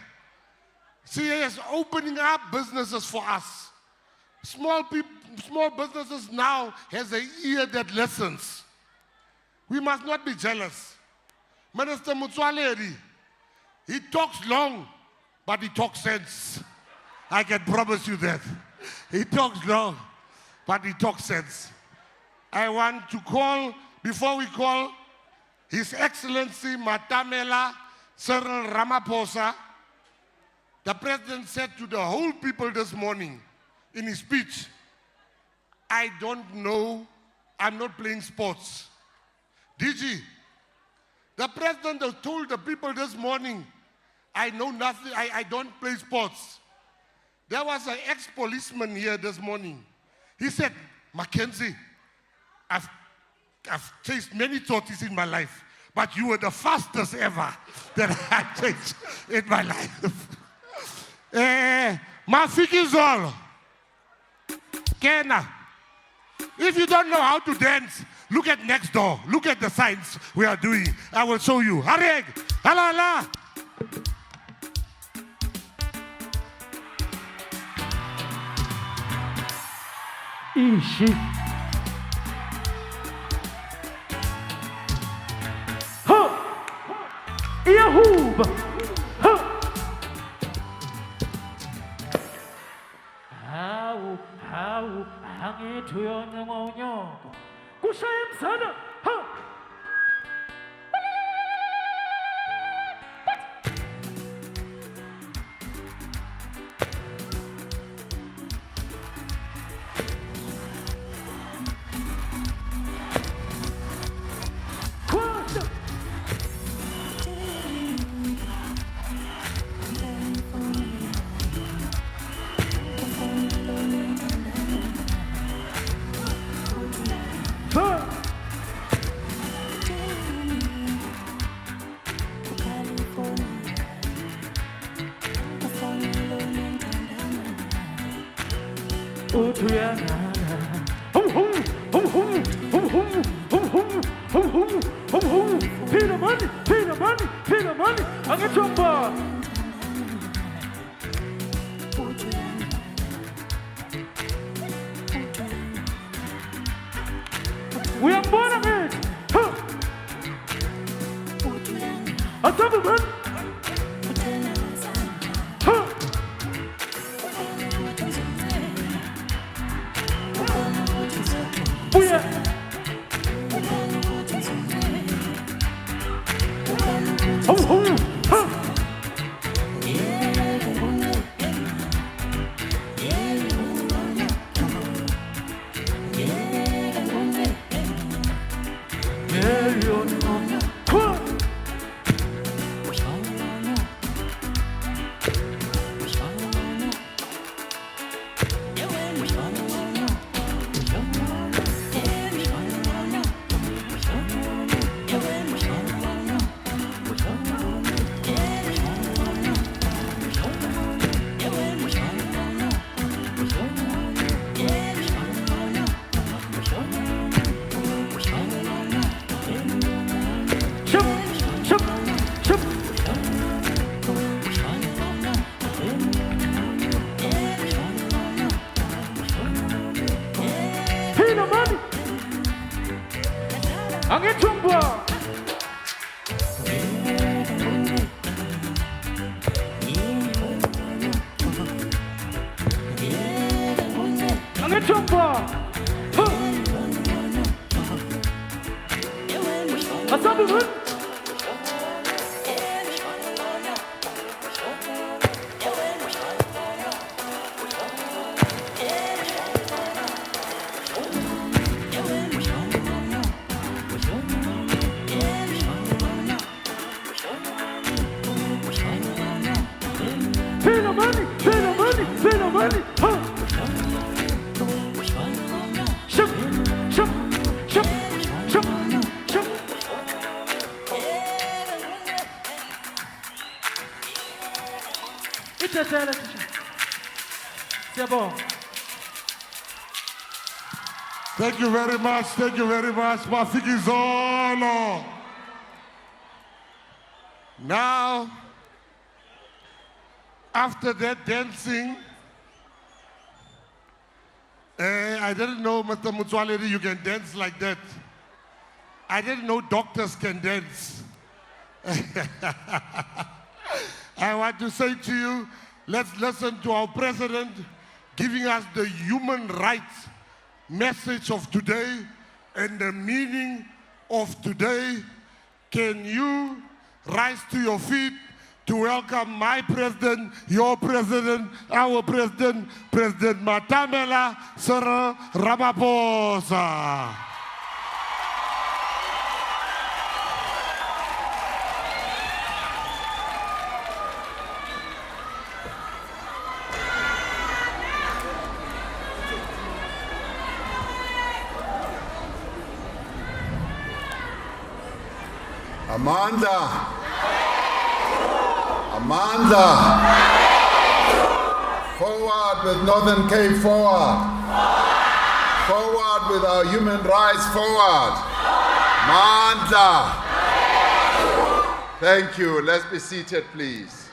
She is opening up businesses for us. Small businesses now has an ear that listens. We must not be jealous. Minister Mutsoaledi, he talks long, but he talks sense. I can promise you that. He talks long, but he talks sense. I want to call, before we call, His Excellency Matamela Cyril Ramaphosa. The president said to the whole people this morning in his speech, I don't know, I'm not playing sports. DG, the president has told the people this morning, I know nothing, I don't play sports. There was an ex-policeman here this morning. He said, Mackenzie, I've chased many tortoises in my life, but you were the fastest ever that I chased in my life. Mafikizolo. Kena. If you don't know how to dance, look at next door. Look at the signs we are doing. I will show you. Hareg. Halala. Ishi. Ha! Yahoo! How hang it to your pneumonia. Kushayam Sana. 우투야나나 홈홈 홈홈 홈홈 홈홈 홈홈 홈홈 피라마니 피라마니 피라마니 angin coba uyang bonangit asabuman Buya. Oh, oh, huh. Angin coba. Angin coba. Asal bukan? Thank you very much. Thank you very much. Mafiki Zolo. Now, after that dancing, I didn't know, Mr. Mutsualedi, you can dance like that. I didn't know doctors can dance. I want to say to you, let's listen to our president giving us the human rights message of today and the meaning of today. Can you rise to your feet to welcome my president, your president, our president, President Matamela Cyril Ramaphosa. Amanda. Amanda. Forward with Northern Cape forward. Forward with our human rights forward. Amanda. Thank you. Let's be seated, please.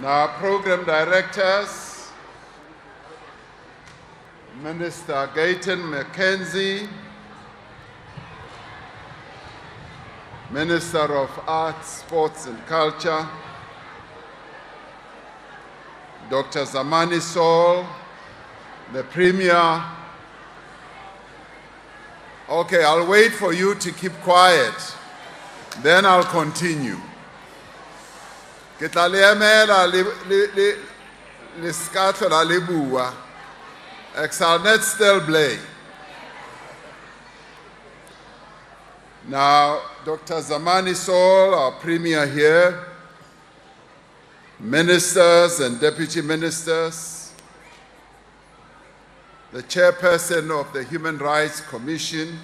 Now, program directors, Minister Gayton McKenzie, Minister of Arts, Sports and Culture, Dr. Zamani Saul, the Premier. Okay, I'll wait for you to keep quiet, then I'll continue. Ke tla le emela le ska tlhola le bua. Exalnet still blay. Now, Dr. Zamani Saul, our Premier here, ministers and deputy ministers, the chairperson of the Human Rights Commission,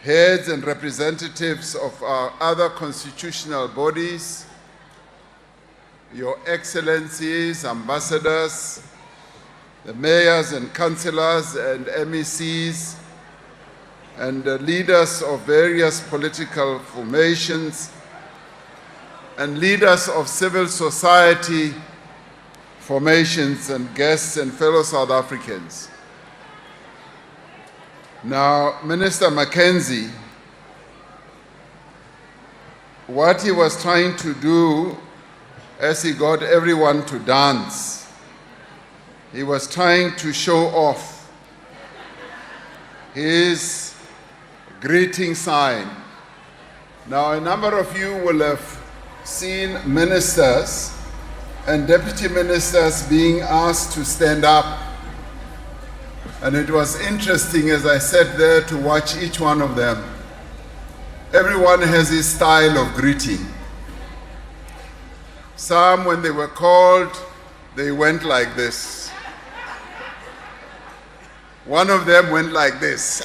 heads and representatives of our other constitutional bodies, Your Excellencies, ambassadors, the mayors and councillors and MECs, and the leaders of various political formations, and leaders of civil society formations, and guests and fellow South Africans. Now, Minister Mackenzie, what he was trying to do as he got everyone to dance, he was trying to show off his greeting sign. Now, a number of you will have seen ministers and deputy ministers being asked to stand up. And it was interesting as I sat there to watch each one of them. Everyone has his style of greeting. Some, when they were called, they went like this. One of them went like this.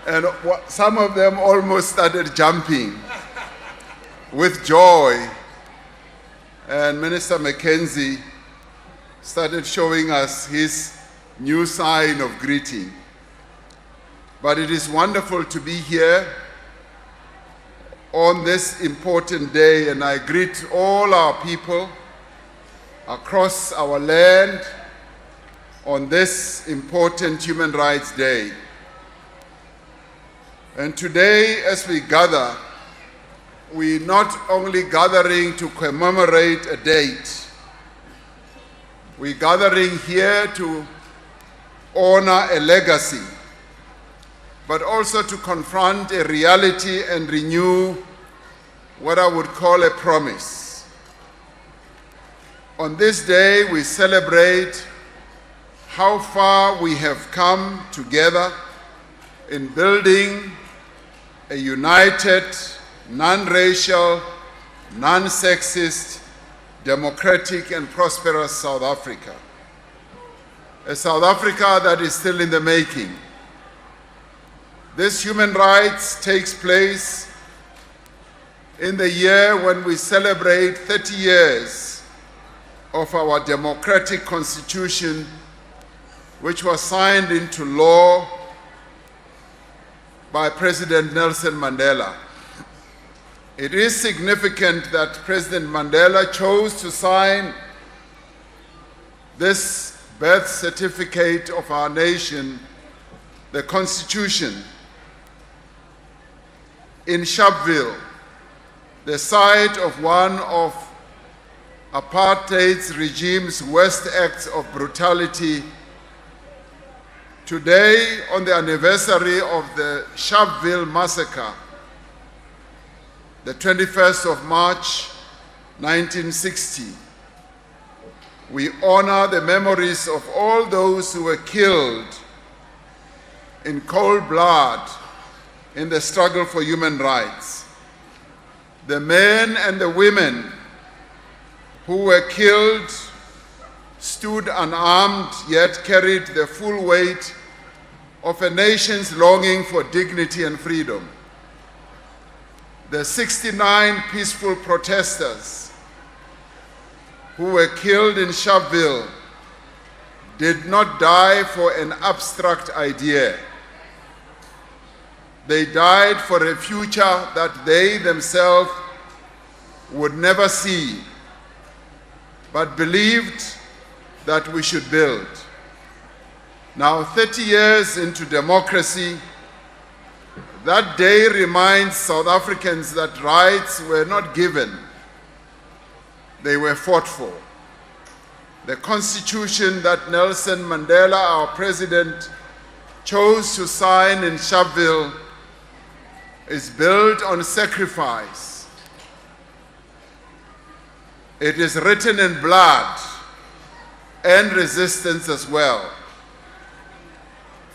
And some of them almost started jumping with joy. And Minister Mackenzie started showing us his new sign of greeting. But it is wonderful to be here on this important day, and I greet all our people across our land on this important Human Rights Day. And today, as we gather, we're not only gathering to commemorate a date, we're gathering here to honor a legacy, but also to confront a reality and renew what I would call a promise. On this day, we celebrate how far we have come together in building a united, non-racial, non-sexist, democratic and prosperous South Africa. A South Africa that is still in the making. This human rights takes place in the year when we celebrate 30 years of our democratic constitution, which was signed into law by President Nelson Mandela. It is significant that President Mandela chose to sign this birth certificate of our nation, the Constitution, in Sharpeville, the site of one of apartheid's regime's worst acts of brutality. Today, on the anniversary of the Sharpeville massacre, the 21st of March, 1960, we honor the memories of all those who were killed in cold blood in the struggle for human rights. The men and the women who were killed stood unarmed, yet carried the full weight of a nation's longing for dignity and freedom. The 69 peaceful protesters who were killed in Sharpeville did not die for an abstract idea. They died for a future that they themselves would never see, but believed that we should build. Now, 30 years into democracy, that day reminds South Africans that rights were not given, they were fought for. The Constitution that Nelson Mandela, our president, chose to sign in Sharpeville is built on sacrifice. It is written in blood and resistance as well.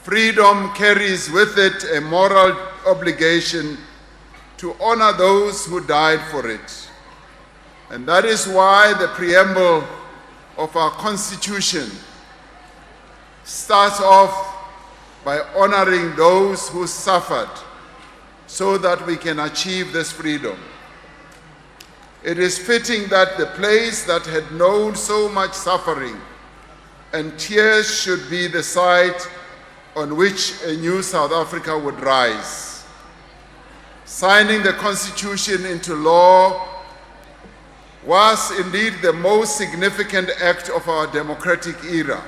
Freedom carries with it a moral obligation to honor those who died for it. And that is why the preamble of our Constitution starts off by honoring those who suffered so that we can achieve this freedom. It is fitting that the place that had known so much suffering and tears should be the site on which a new South Africa would rise. Signing the Constitution into law was indeed the most significant act of our democratic era.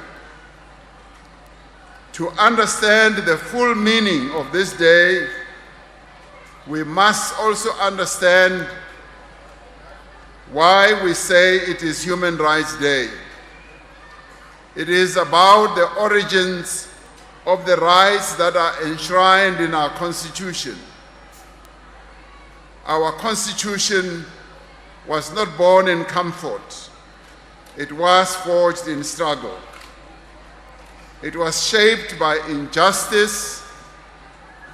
To understand the full meaning of this day, we must also understand why we say it is Human Rights Day. It is about the origins of the rights that are enshrined in our Constitution. Our Constitution was not born in comfort. It was forged in struggle. It was shaped by injustice,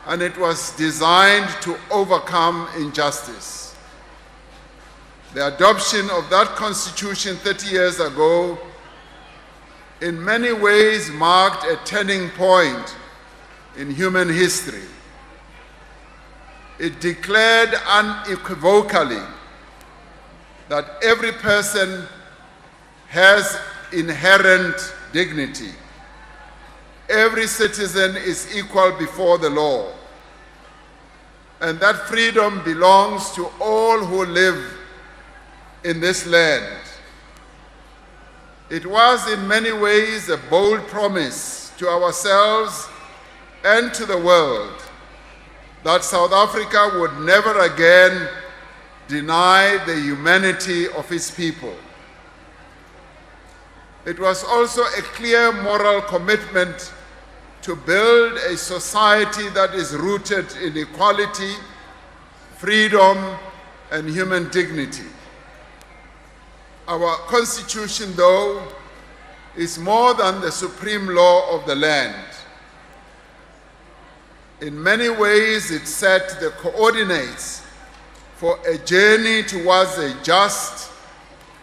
and it was designed to overcome injustice. The adoption of that Constitution 30 years ago in many ways marked a turning point in human history. It declared unequivocally that every person has inherent dignity. Every citizen is equal before the law, and that freedom belongs to all who live in this land. It was in many ways a bold promise to ourselves and to the world that South Africa would never again deny the humanity of its people. It was also a clear moral commitment to build a society that is rooted in equality, freedom, and human dignity. Our Constitution, though, is more than the supreme law of the land. In many ways, it set the coordinates for a journey towards a just,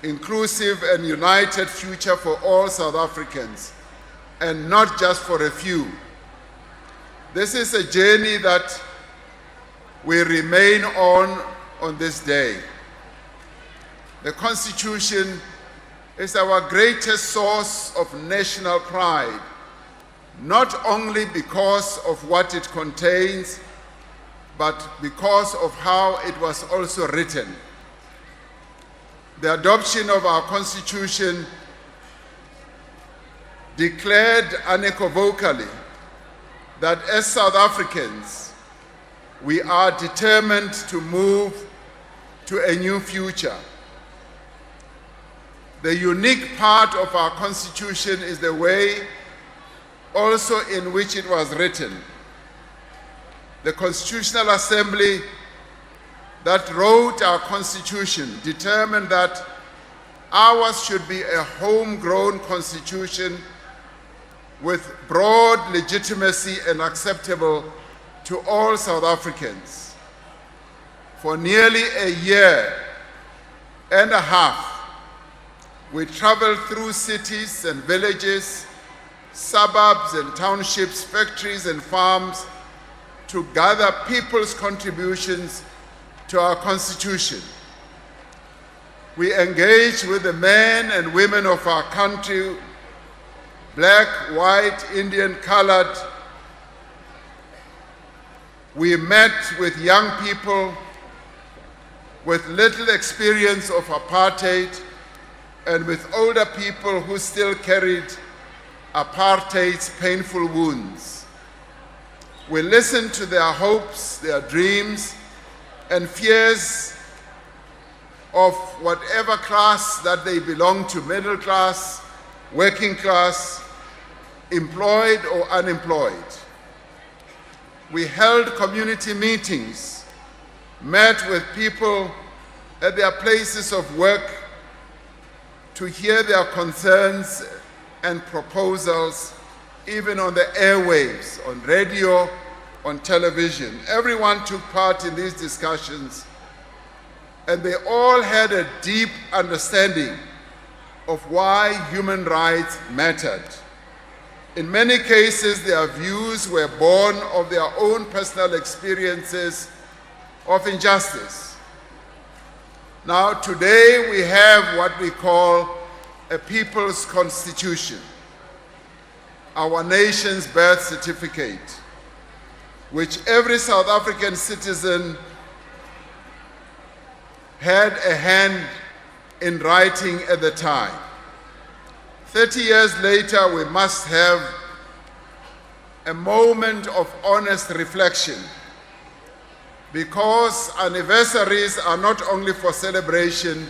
inclusive, and united future for all South Africans, and not just for a few. This is a journey that we remain on this day. The Constitution is our greatest source of national pride, not only because of what it contains, but because of how it was also written. The adoption of our Constitution declared unequivocally that as South Africans, we are determined to move to a new future. The unique part of our Constitution is the way also in which it was written. The Constitutional Assembly that wrote our Constitution determined that ours should be a homegrown Constitution with broad legitimacy and acceptable to all South Africans. For nearly a year and a half, we traveled through cities and villages, suburbs and townships, factories and farms to gather people's contributions to our Constitution. We engaged with the men and women of our country, black, white, Indian, colored. We met with young people with little experience of apartheid and with older people who still carried apartheid's painful wounds. We listened to their hopes, their dreams, and fears of whatever class that they belong to, middle class, working class, employed or unemployed. We held community meetings, met with people at their places of work to hear their concerns and proposals, even on the airwaves, on radio, on television. Everyone took part in these discussions, and they all had a deep understanding of why human rights mattered. In many cases, their views were born of their own personal experiences of injustice. Now, today we have what we call a People's Constitution, our nation's birth certificate, which every South African citizen had a hand in writing at the time. 30 years later, we must have a moment of honest reflection, because anniversaries are not only for celebration,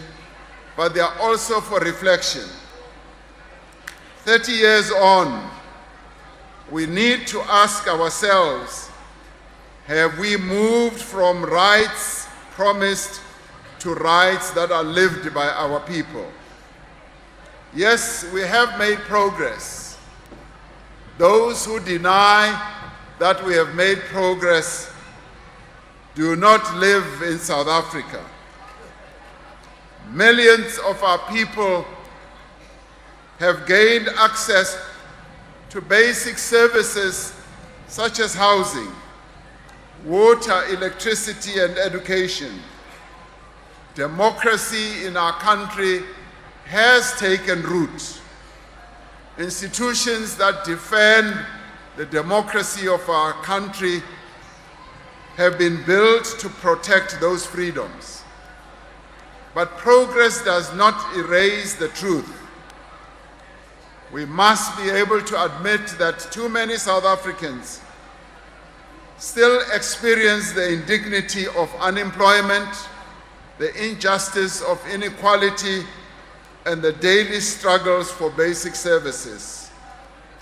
but they are also for reflection. 30 years on, we need to ask ourselves, have we moved from rights promised to rights that are lived by our people? Yes, we have made progress. Those who deny that we have made progress do not live in South Africa. Millions of our people have gained access to basic services such as housing, water, electricity, and education. Democracy in our country has taken root. Institutions that defend the democracy of our country have been built to protect those freedoms. But progress does not erase the truth. We must be able to admit that too many South Africans still experience the indignity of unemployment, the injustice of inequality, and the daily struggles for basic services.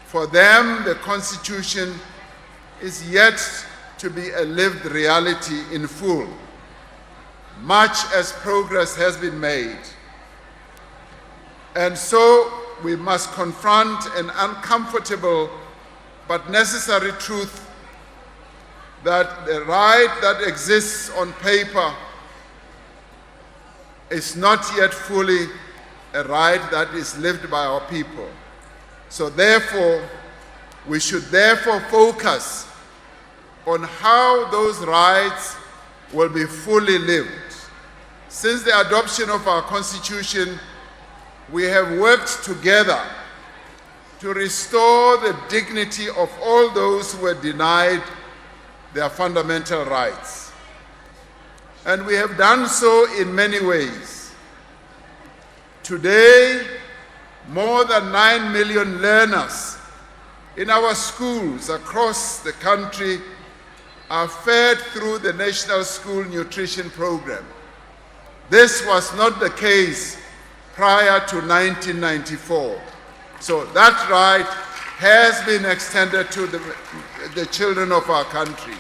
For them, the Constitution is yet to be a lived reality in full, much as progress has been made. And so we must confront an uncomfortable but necessary truth that the right that exists on paper is not yet fully a right that is lived by our people. So therefore, we should therefore focus on how those rights will be fully lived. Since the adoption of our Constitution, we have worked together to restore the dignity of all those who were denied their fundamental rights. And we have done so in many ways. Today, more than 9 million learners in our schools across the country are fed through the National School Nutrition Program. This was not the case prior to 1994. So that right has been extended to the children of our country.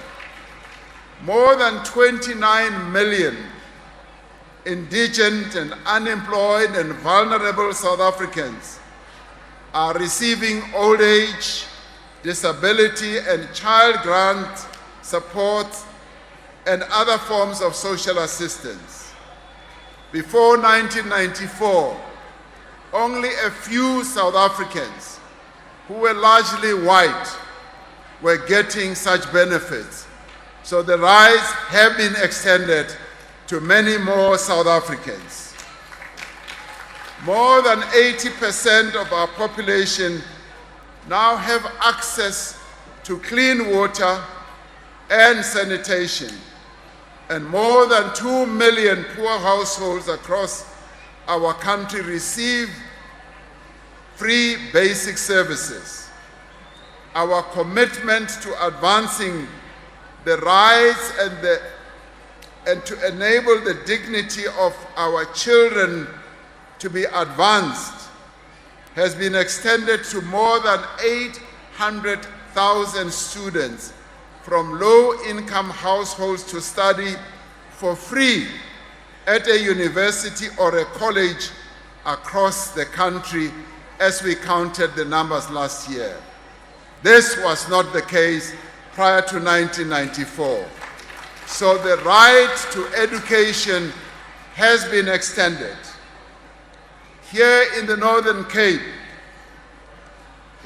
More than 29 million indigent and unemployed and vulnerable South Africans are receiving old age, disability, and child grant support and other forms of social assistance. Before 1994, only a few South Africans who were largely white were getting such benefits. So the rights have been extended to many more South Africans. More than 80% of our population now have access to clean water and sanitation, and more than 2 million poor households across our country receive free basic services. Our commitment to advancing the rights and to enable the dignity of our children to be advanced has been extended to more than 800,000 students from low-income households to study for free at a university or a college across the country, as we counted the numbers last year. This was not the case prior to 1994. So the right to education has been extended. Here in the Northern Cape,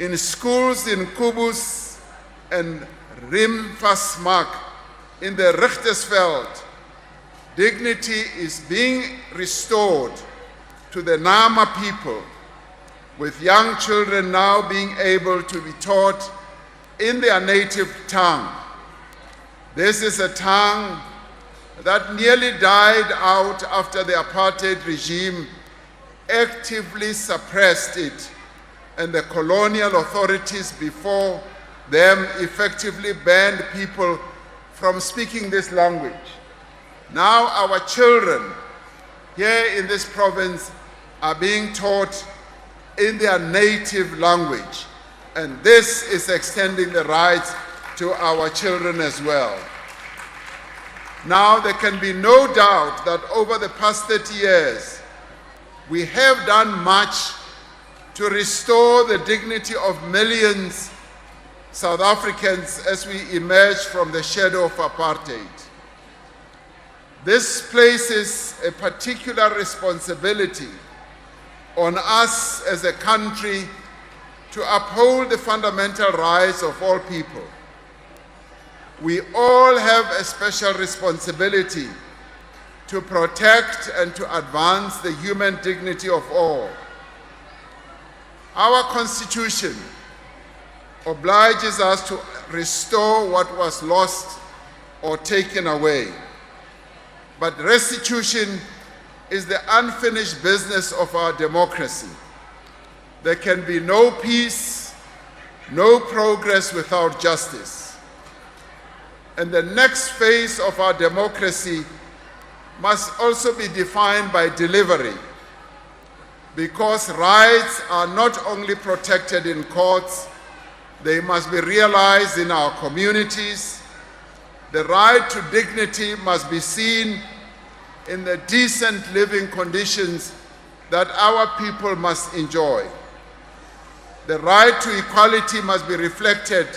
in schools in Kubus and Rimfasmark in the Richtersveld, dignity is being restored to the Nama people, with young children now being able to be taught in their native tongue. This is a tongue that nearly died out after the apartheid regime actively suppressed it, and the colonial authorities before them effectively banned people from speaking this language. Now our children here in this province are being taught in their native language, and this is extending the rights to our children as well. Now there can be no doubt that over the past 30 years, we have done much to restore the dignity of millions South Africans as we emerge from the shadow of apartheid. This places a particular responsibility on us as a country to uphold the fundamental rights of all people. We all have a special responsibility to protect and to advance the human dignity of all. Our Constitution obliges us to restore what was lost or taken away. But restitution is the unfinished business of our democracy. There can be no peace, no progress without justice. And the next phase of our democracy must also be defined by delivery, because rights are not only protected in courts, they must be realized in our communities. The right to dignity must be seen in the decent living conditions that our people must enjoy. The right to equality must be reflected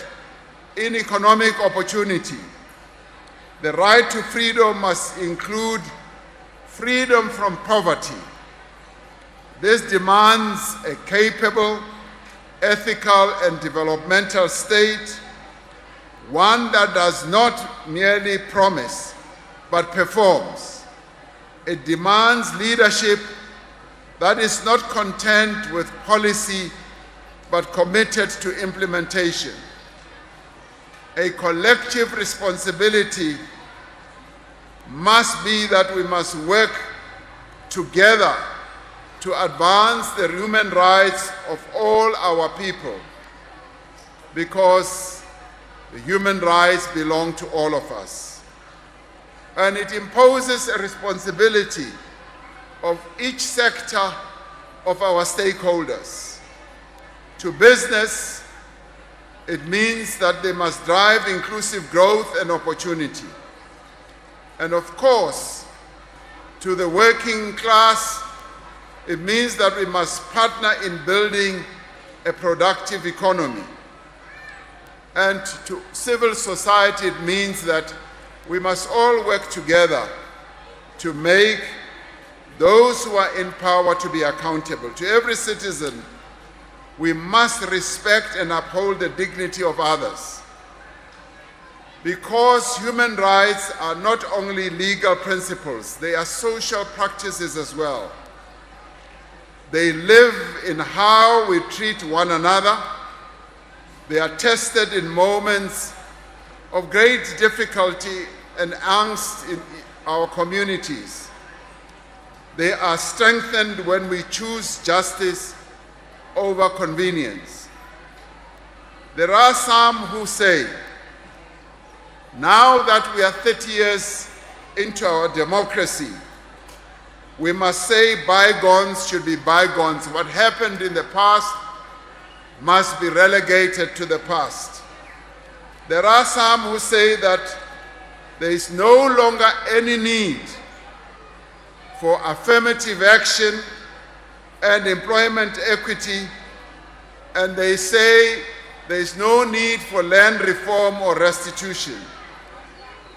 in economic opportunity. The right to freedom must include freedom from poverty. This demands a capable, ethical, and developmental state, one that does not merely promise, but performs. It demands leadership that is not content with policy, but committed to implementation. A collective responsibility must be that we must work together to advance the human rights of all our people, because the human rights belong to all of us. And it imposes a responsibility of each sector of our stakeholders. To business, it means that they must drive inclusive growth and opportunity. And of course, to the working class, it means that we must partner in building a productive economy. And to civil society, it means that we must all work together to make those who are in power to be accountable. To every citizen, we must respect and uphold the dignity of others. Because human rights are not only legal principles, they are social practices as well. They live in how we treat one another. They are tested in moments of great difficulty and angst in our communities. They are strengthened when we choose justice over convenience. There are some who say, now that we are 30 years into our democracy, we must say bygones should be bygones. What happened in the past must be relegated to the past. There are some who say that there is no longer any need for affirmative action and employment equity, and they say there is no need for land reform or restitution.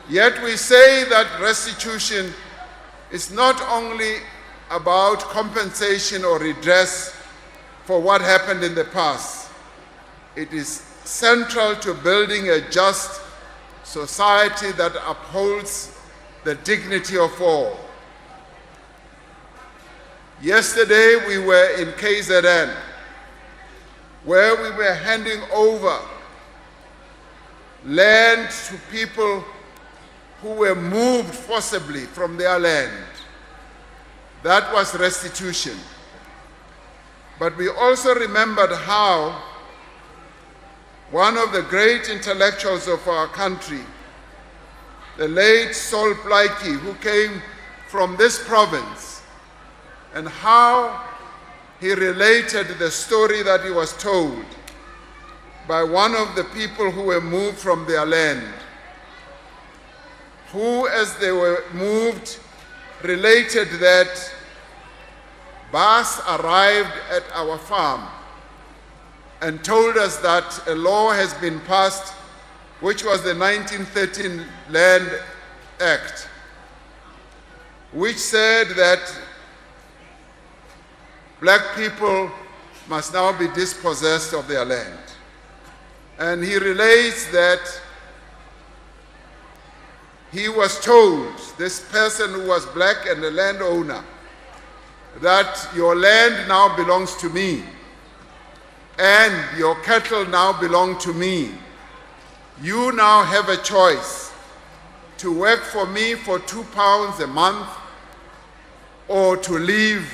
Yet we say that restitution is not only about compensation or redress for what happened in the past. It is central to building a just society that upholds the dignity of all. Yesterday we were in KZN, where we were handing over land to people who were moved forcibly from their land. That was restitution. But we also remembered how one of the great intellectuals of our country, the late Sol Plaatje, who came from this province, and how he related the story that he was told by one of the people who were moved from their land, who, as they were moved, related that Bas arrived at our farm and told us that a law has been passed, which was the 1913 Land Act, which said that black people must now be dispossessed of their land. And he relates that he was told, this person who was black and a landowner, that your land now belongs to me and your cattle now belong to me. You now have a choice to work for me for £2 a month or to leave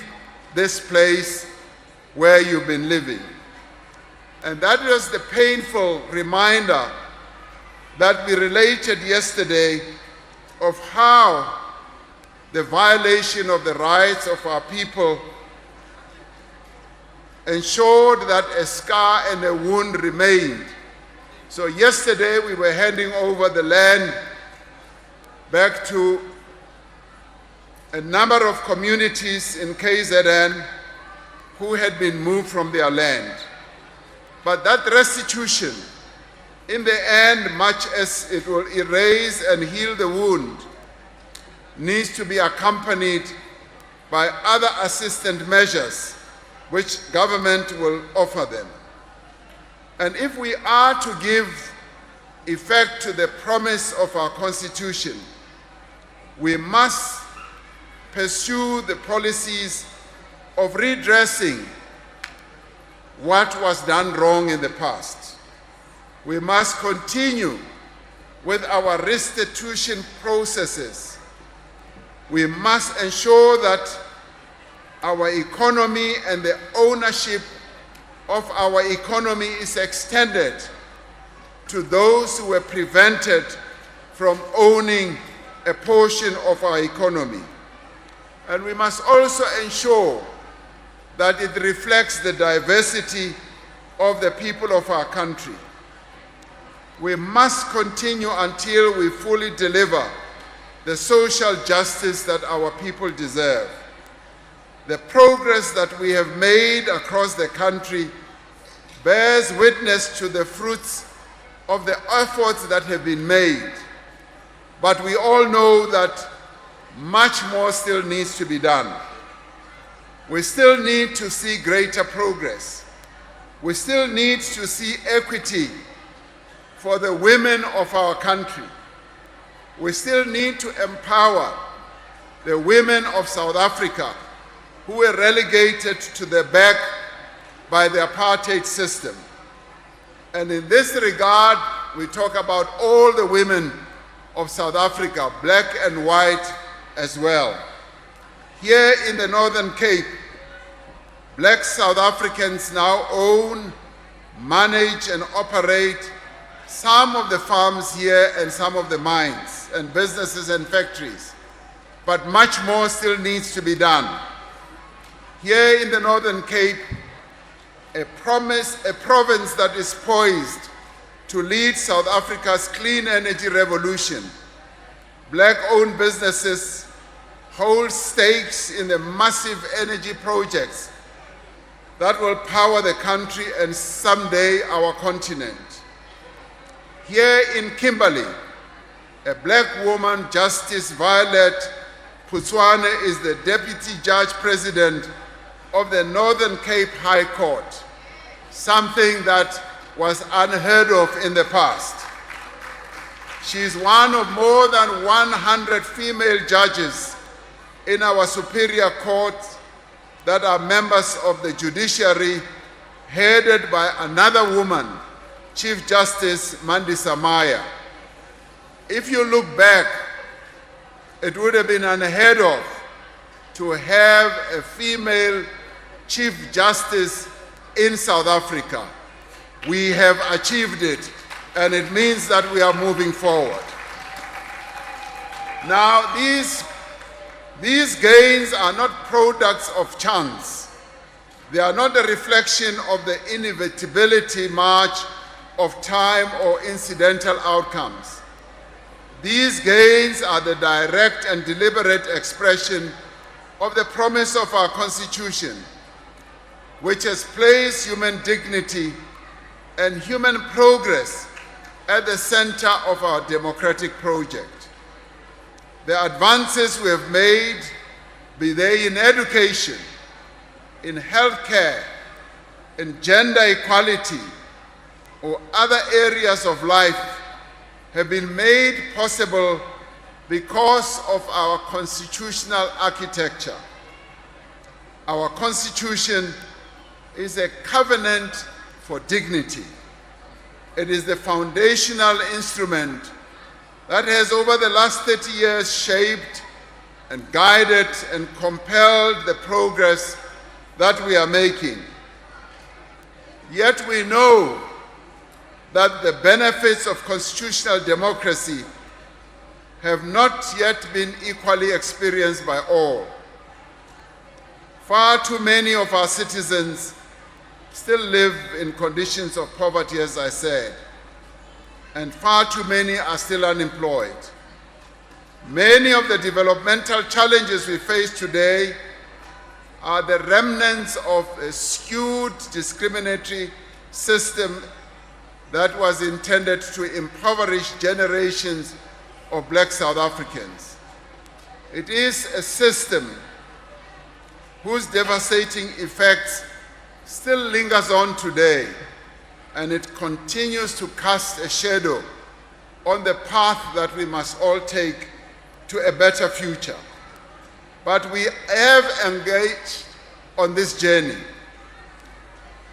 this place where you've been living. And that was the painful reminder that we related yesterday of how the violation of the rights of our people ensured that a scar and a wound remained. So yesterday we were handing over the land back to a number of communities in KZN who had been moved from their land. But that restitution, in the end, much as it will erase and heal the wound, needs to be accompanied by other assistant measures which government will offer them. And if we are to give effect to the promise of our Constitution, we must pursue the policies of redressing what was done wrong in the past. We must continue with our restitution processes. We must ensure that our economy and the ownership of our economy is extended to those who were prevented from owning a portion of our economy. And we must also ensure that it reflects the diversity of the people of our country. We must continue until we fully deliver the social justice that our people deserve. The progress that we have made across the country bears witness to the fruits of the efforts that have been made. But we all know that much more still needs to be done. We still need to see greater progress. We still need to see equity for the women of our country. We still need to empower the women of South Africa who were relegated to the back by the apartheid system. And in this regard, we talk about all the women of South Africa, black and white as well. Here in the Northern Cape, black South Africans now own, manage and operate some of the farms here and some of the mines and businesses and factories. But much more still needs to be done. Here in the Northern Cape, a province that is poised to lead South Africa's clean energy revolution. Black-owned businesses hold stakes in the massive energy projects that will power the country and someday our continent. Here in Kimberley, a black woman, Justice Violet Putswane, is the Deputy Judge President of the Northern Cape High Court, something that was unheard of in the past. She is one of more than 100 female judges in our superior court that are members of the judiciary, headed by another woman, Chief Justice Mandisa Maya. If you look back, it would have been unheard of to have a female Chief Justice in South Africa. We have achieved it, and it means that we are moving forward. Now, these gains are not products of chance. They are not a reflection of the inevitability march of time or incidental outcomes. These gains are the direct and deliberate expression of the promise of our Constitution, which has placed human dignity and human progress at the center of our democratic project. The advances we have made, be they in education, in healthcare, in gender equality, or other areas of life, have been made possible because of our constitutional architecture. Our Constitution is a covenant for dignity. It is the foundational instrument that has over the last 30 years shaped and guided and compelled the progress that we are making. Yet we know that the benefits of constitutional democracy have not yet been equally experienced by all. Far too many of our citizens still live in conditions of poverty, as I said, and far too many are still unemployed. Many of the developmental challenges we face today are the remnants of a skewed discriminatory system that was intended to impoverish generations of black South Africans. It is a system whose devastating effects still lingers on today, and it continues to cast a shadow on the path that we must all take to a better future. But we have engaged on this journey,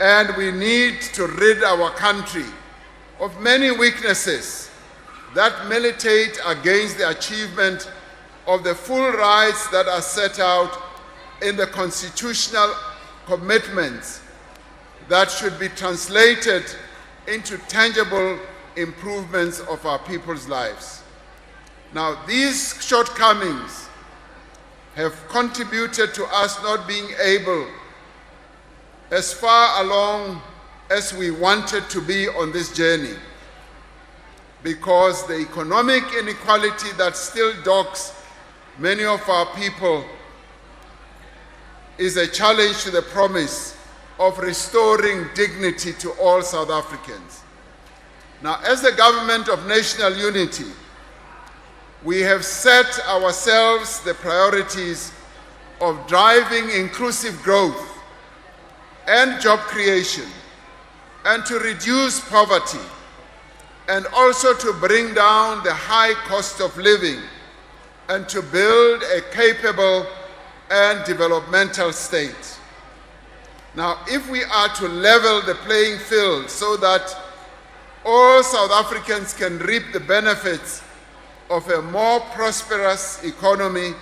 and we need to rid our country of many weaknesses that militate against the achievement of the full rights that are set out in the constitutional commitments that should be translated into tangible improvements of our people's lives. Now, these shortcomings have contributed to us not being able as far along as we wanted to be on this journey, because the economic inequality that still dogs many of our people is a challenge to the promise of restoring dignity to all South Africans. Now, as the government of national unity, we have set ourselves the priorities of driving inclusive growth and job creation, and to reduce poverty, and also to bring down the high cost of living, and to build a capable and developmental state. Now, if we are to level the playing field so that all South Africans can reap the benefits of a more prosperous economy,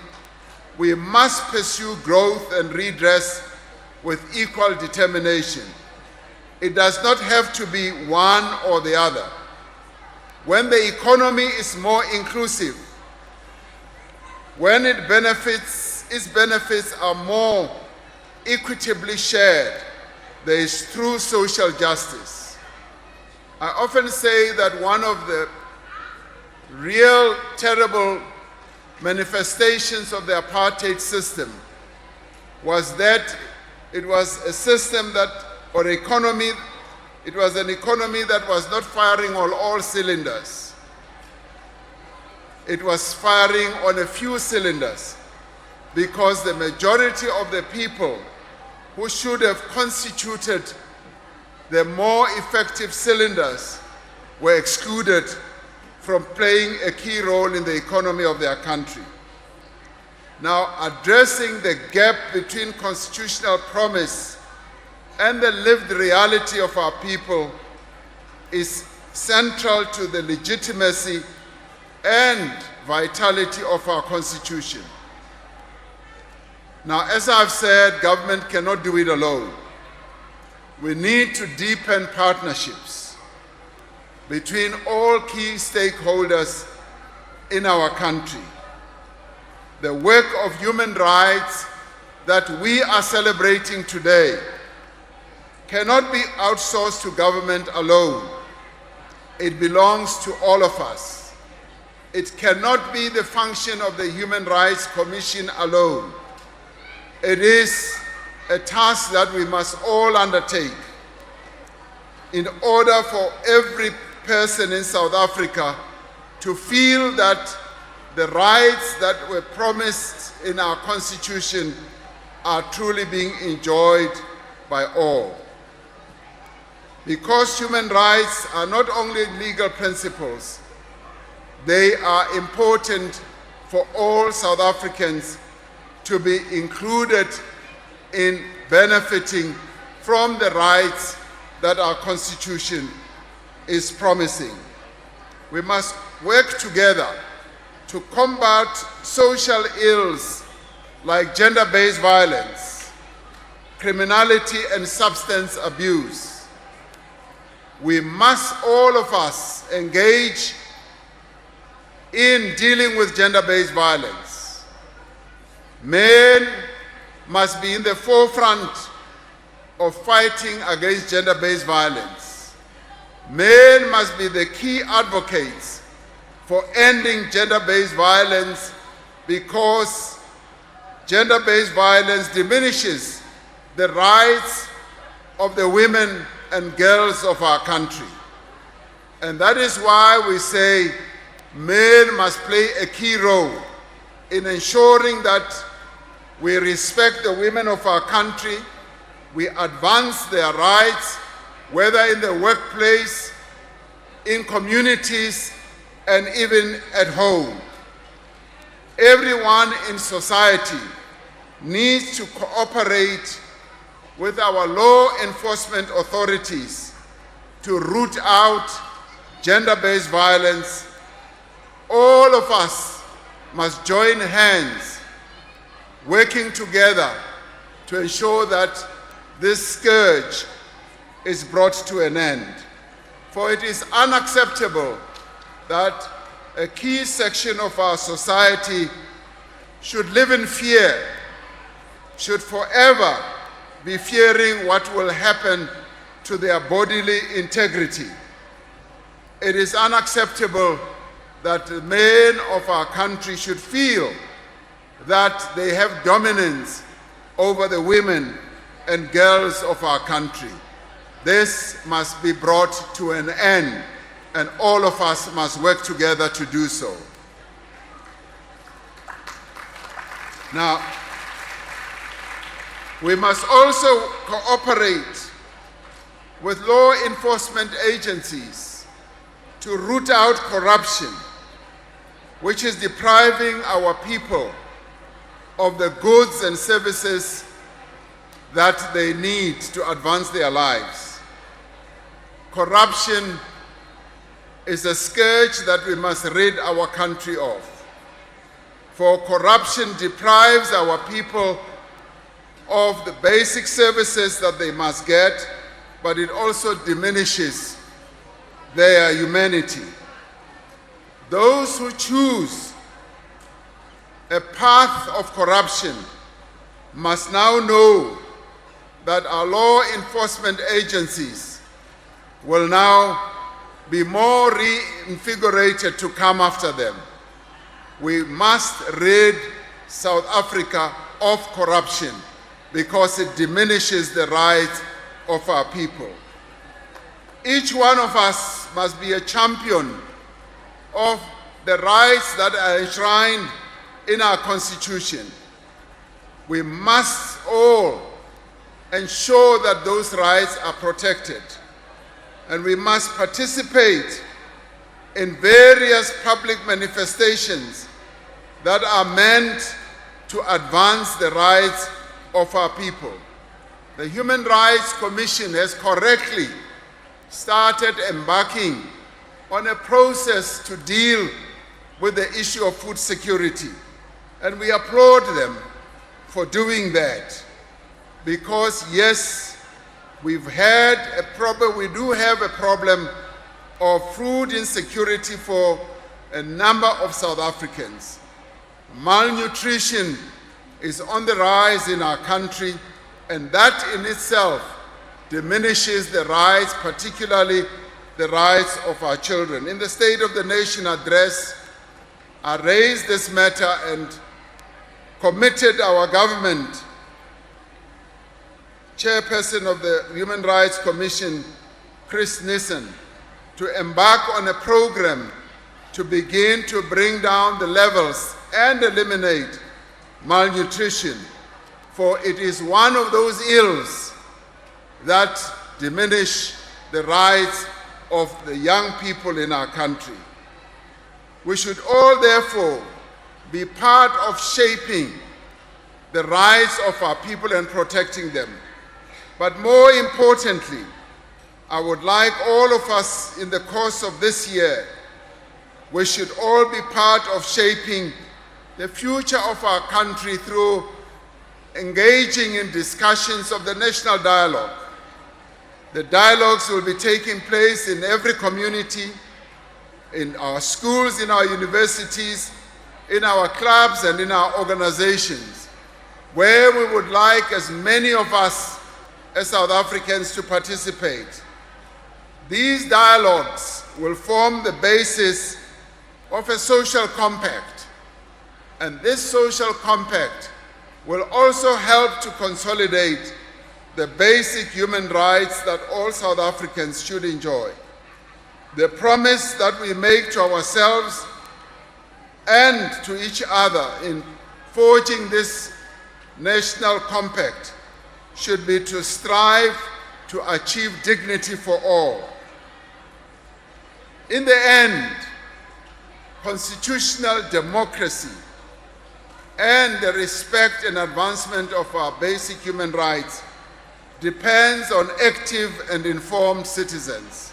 we must pursue growth and redress with equal determination. It does not have to be one or the other. When the economy is more inclusive, when its benefits are more equitably shared, there is true social justice. I often say that one of the real terrible manifestations of the apartheid system was that it was a system that, or economy, it was an economy that was not firing on all cylinders. It was firing on a few cylinders, because the majority of the people who should have constituted the more effective cylinders were excluded from playing a key role in the economy of their country. Now, addressing the gap between constitutional promise and the lived reality of our people is central to the legitimacy and vitality of our Constitution. Now, as I've said, government cannot do it alone. We need to deepen partnerships between all key stakeholders in our country. The work of human rights that we are celebrating today cannot be outsourced to government alone. It belongs to all of us. It cannot be the function of the Human Rights Commission alone. It is a task that we must all undertake in order for every person in South Africa to feel that the rights that were promised in our Constitution are truly being enjoyed by all. Because human rights are not only legal principles, they are important for all South Africans to be included in benefiting from the rights that our Constitution is promising. We must work together to combat social ills like gender-based violence, criminality, and substance abuse. We must, all of us, engage in dealing with gender-based violence. Men must be in the forefront of fighting against gender-based violence. Men must be the key advocates for ending gender-based violence, because gender-based violence diminishes the rights of the women and girls of our country. And that is why we say men must play a key role in ensuring that we respect the women of our country, we advance their rights, whether in the workplace, in communities, and even at home. Everyone in society needs to cooperate with our law enforcement authorities to root out gender-based violence. All of us must join hands, working together to ensure that this scourge is brought to an end. For it is unacceptable that a key section of our society should live in fear, should forever be fearing what will happen to their bodily integrity. It is unacceptable that the men of our country should feel that they have dominance over the women and girls of our country. This must be brought to an end, and all of us must work together to do so. Now, we must also cooperate with law enforcement agencies to root out corruption, which is depriving our people of the goods and services that they need to advance their lives. Corruption is a scourge that we must rid our country of. For corruption deprives our people of the basic services that they must get, but it also diminishes their humanity. Those who choose a path of corruption must now know that our law enforcement agencies will now be more reinvigorated to come after them. We must rid South Africa of corruption because it diminishes the rights of our people. Each one of us must be a champion of the rights that are enshrined in our Constitution. We must all ensure that those rights are protected. and we must participate in various public manifestations that are meant to advance the rights of our people. The Human Rights Commission has correctly started embarking on a process to deal with the issue of food security. And we applaud them for doing that. Because yes, we've had a problem, we do have a problem of food insecurity for a number of South Africans. Malnutrition is on the rise in our country, and that in itself diminishes the rights, particularly the rights of our children. In the State of the Nation address, I raised this matter and committed our government, Chairperson of the Human Rights Commission, Chris Nissen, to embark on a program to begin to bring down the levels and eliminate malnutrition, for it is one of those ills that diminish the rights of the young people in our country. We should all therefore be part of shaping the rights of our people and protecting them. But more importantly, I would like all of us in the course of this year, we should all be part of shaping the future of our country through engaging in discussions of the national dialogue. The dialogues will be taking place in every community, in our schools, in our universities, in our clubs and in our organizations, where we would like as many of us as South Africans to participate. These dialogues will form the basis of a social compact, and this social compact will also help to consolidate the basic human rights that all South Africans should enjoy. The promise that we make to ourselves and to each other in forging this national compact should be to strive to achieve dignity for all. In the end, constitutional democracy and the respect and advancement of our basic human rights depends on active and informed citizens.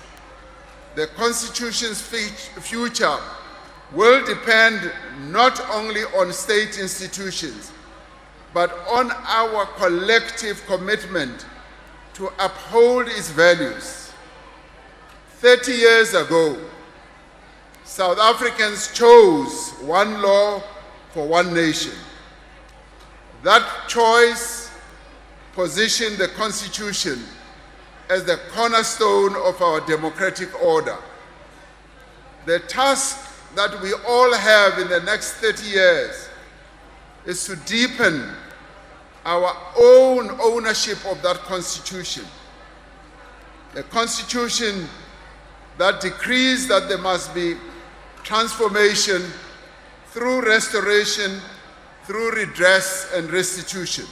The Constitution's future will depend not only on state institutions, but on our collective commitment to uphold its values. 30 years ago, South Africans chose one law for one nation. That choice positioned the Constitution as the cornerstone of our democratic order. The task that we all have in the next 30 years is to deepen our own ownership of that Constitution. A Constitution that decrees that there must be transformation through restoration, through redress and restitution.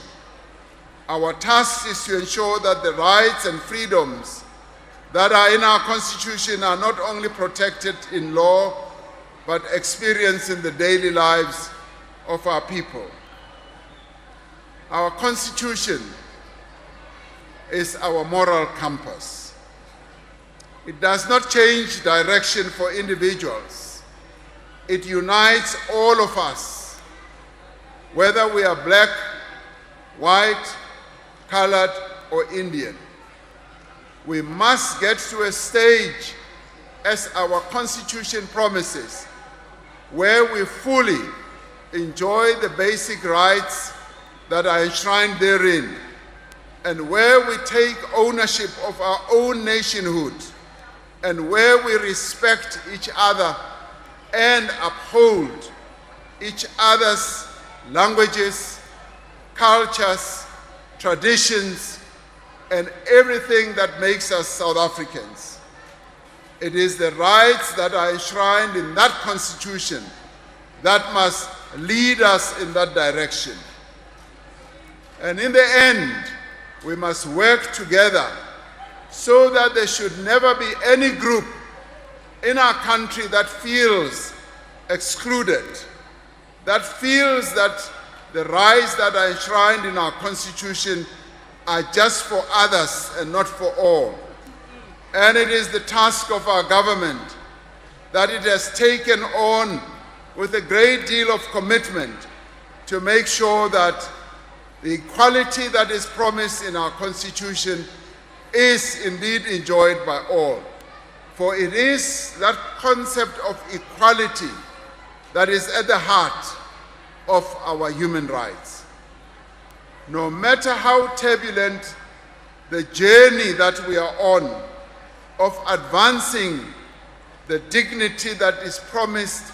Our task is to ensure that the rights and freedoms that are in our Constitution are not only protected in law, but experienced in the daily lives of our people. Our Constitution is our moral compass. It does not change direction for individuals. It unites all of us, whether we are black, white, colored, or Indian. We must get to a stage, as our Constitution promises, where we fully enjoy the basic rights that are enshrined therein, and where we take ownership of our own nationhood, and where we respect each other and uphold each other's languages, cultures, traditions, and everything that makes us South Africans. It is the rights that are enshrined in that Constitution that must lead us in that direction. And in the end, we must work together so that there should never be any group in our country that feels excluded, that feels that the rights that are enshrined in our Constitution are just for others and not for all. And it is the task of our government that it has taken on with a great deal of commitment to make sure that the equality that is promised in our Constitution is indeed enjoyed by all. For it is that concept of equality that is at the heart of our human rights. No matter how turbulent the journey that we are on of advancing the dignity that is promised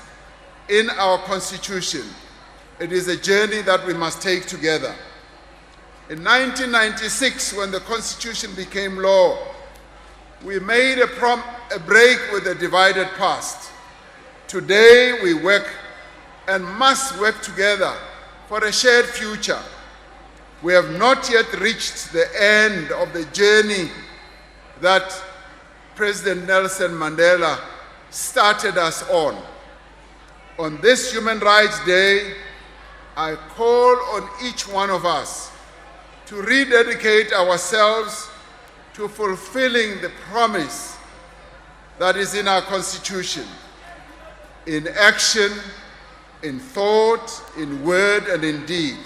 in our Constitution, it is a journey that we must take together. In 1996, when the Constitution became law, we made a break with the divided past. Today, we work and must work together for a shared future. We have not yet reached the end of the journey that President Nelson Mandela started us on. On this Human Rights Day, I call on each one of us to rededicate ourselves to fulfilling the promise that is in our Constitution, in action, in thought, in word, and in deed.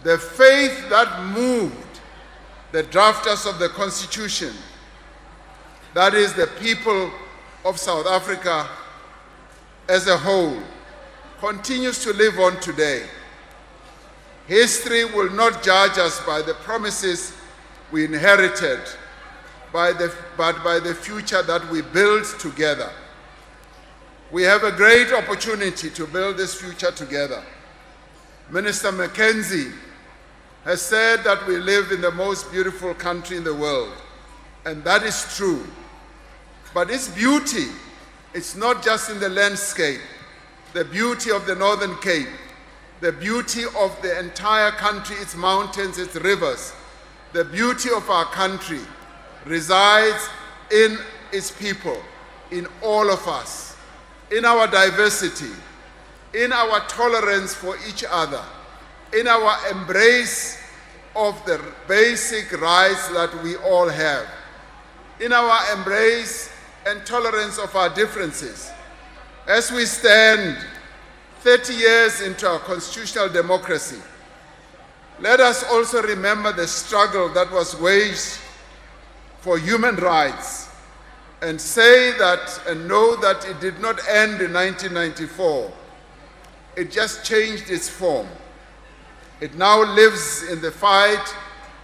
The faith that moved the drafters of the Constitution, that is the people of South Africa as a whole, continues to live on today. History will not judge us by the promises we inherited, but by the future that we build together. We have a great opportunity to build this future together. Minister Mackenzie has said that we live in the most beautiful country in the world, and that is true. But its beauty, it's not just in the landscape, the beauty of the Northern Cape, the beauty of the entire country, its mountains, its rivers. The beauty of our country resides in its people, in all of us, in our diversity, in our tolerance for each other, in our embrace of the basic rights that we all have, in our embrace and tolerance of our differences. As we stand 30 years into our constitutional democracy, let us also remember the struggle that was waged for human rights and say that and know that it did not end in 1994. It just changed its form. It now lives in the fight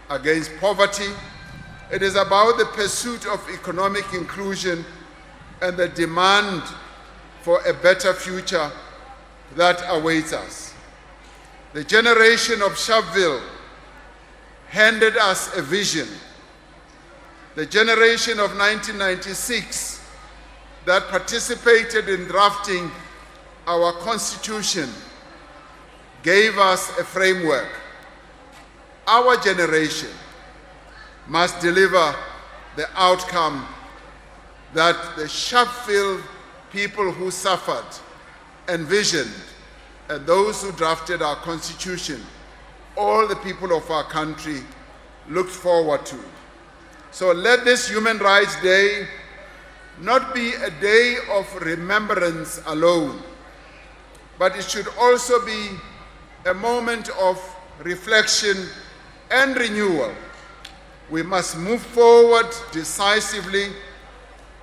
against poverty. It is about the pursuit of economic inclusion and the demand for a better future that awaits us. The generation of Sharpeville handed us a vision. The generation of 1996 that participated in drafting our Constitution gave us a framework. Our generation must deliver the outcome that the Sharpeville people who suffered envisioned, and those who drafted our Constitution, all the people of our country looked forward to. So let this Human Rights Day not be a day of remembrance alone, but it should also be a moment of reflection and renewal. We must move forward decisively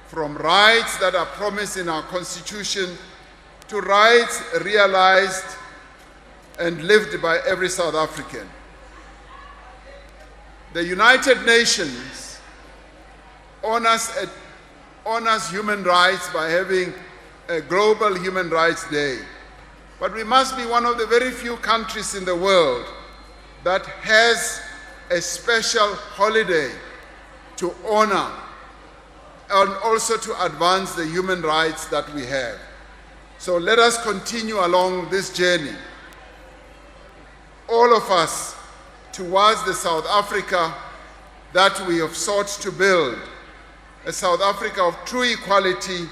from rights that are promised in our Constitution to rights realized and lived by every South African. The United Nations honors human rights by having a global Human Rights Day. But we must be one of the very few countries in the world that has a special holiday to honor and also to advance the human rights that we have. So let us continue along this journey, all of us, towards the South Africa that we have sought to build, a South Africa of true equality,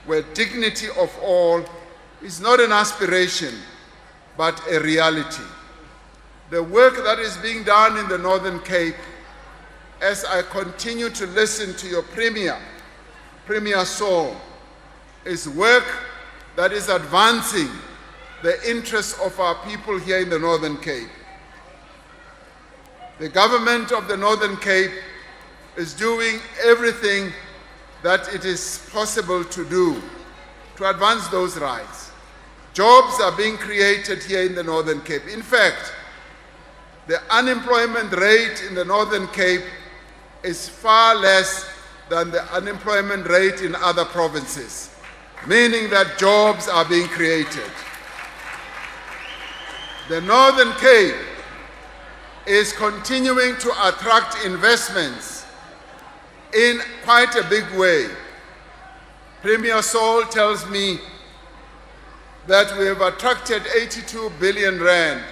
where dignity of all is not an aspiration, but a reality. The work that is being done in the Northern Cape, as I continue to listen to your Premier Saul, is work that is advancing the interests of our people here in the Northern Cape. The government of the Northern Cape is doing everything that it is possible to do to advance those rights. Jobs are being created here in the Northern Cape. In fact, the unemployment rate in the Northern Cape is far less than the unemployment rate in other provinces, meaning that jobs are being created. The Northern Cape is continuing to attract investments in quite a big way. Premier Saul tells me that we have attracted 82 billion rand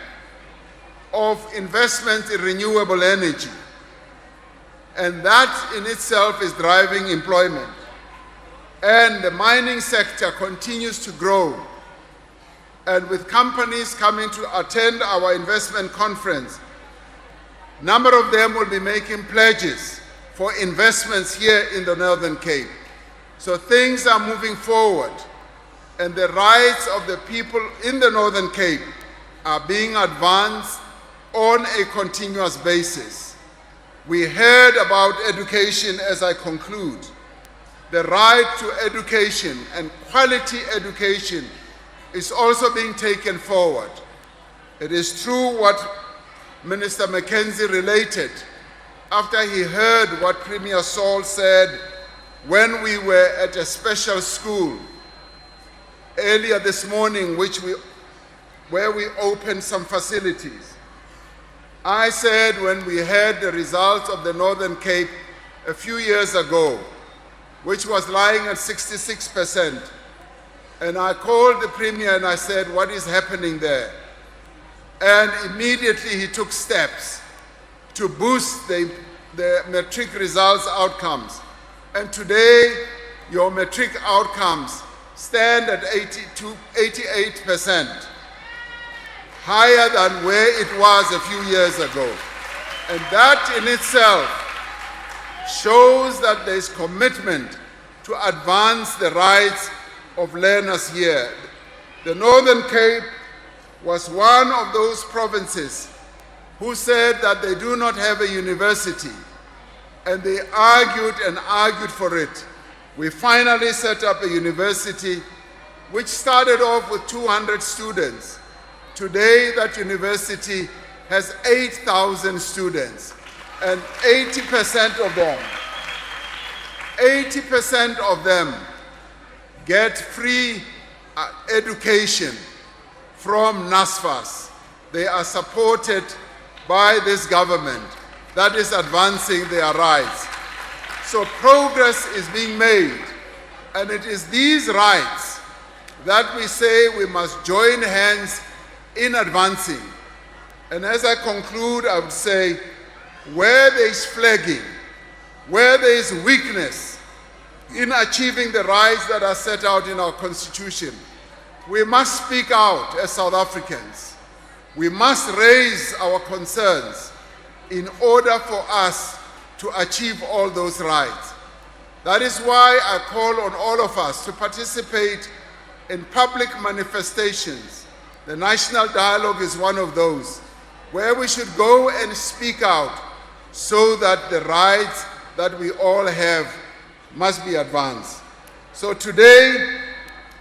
of investment in renewable energy. And that in itself is driving employment. And the mining sector continues to grow. And with companies coming to attend our investment conference, a number of them will be making pledges for investments here in the Northern Cape. So things are moving forward, and the rights of the people in the Northern Cape are being advanced on a continuous basis. We heard about education as I conclude. The right to education and quality education is also being taken forward. It is true what Minister Mackenzie related after he heard what Premier Saul said when we were at a special school earlier this morning, where we opened some facilities. I said when we had the results of the Northern Cape a few years ago, which was lying at 66%, and I called the Premier and I said, what is happening there? And immediately he took steps to boost the matric results outcomes. And today, your matric outcomes stand at 88%, higher than where it was a few years ago. And that in itself shows that there is commitment to advance the rights of learners here. The Northern Cape was one of those provinces who said that they do not have a university, and they argued and argued for it. We finally set up a university which started off with 200 students. Today, that university has 8,000 students, and 80% of them get free education from NSFAS. They are supported by this government that is advancing their rights. So progress is being made, and it is these rights that we say we must join hands in advancing. And as I conclude, I would say, where there is flagging, where there is weakness in achieving the rights that are set out in our Constitution, we must speak out as South Africans. We must raise our concerns in order for us to achieve all those rights. That is why I call on all of us to participate in public manifestations. The National Dialogue is one of those, where we should go and speak out so that the rights that we all have must be advanced. So today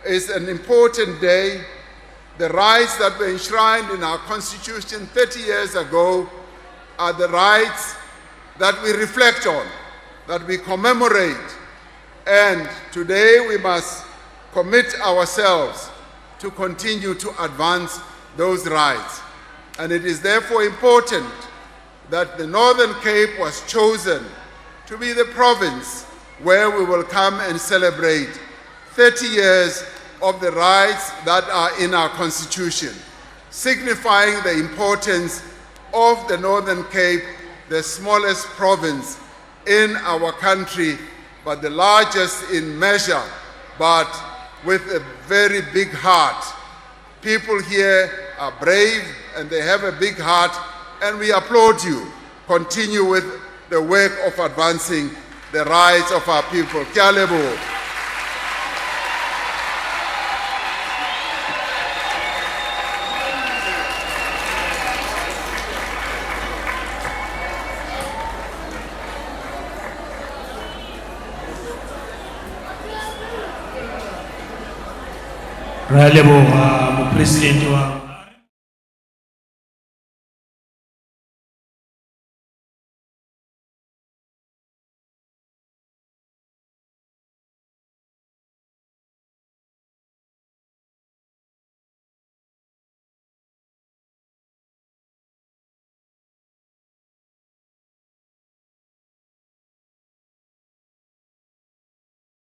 is an important day. The rights that were enshrined in our Constitution 30 years ago are the rights that we reflect on, that we commemorate. And today we must commit ourselves to continue to advance those rights. And it is therefore important that the Northern Cape was chosen to be the province where we will come and celebrate 30 years of the rights that are in our Constitution, signifying the importance of the Northern Cape the smallest province in our country, but the largest in measure, but with a very big heart. People here are brave and they have a big heart, and we applaud you. Continue with the work of advancing the rights of our people. Ke a leboha. Ra leboha mo president wa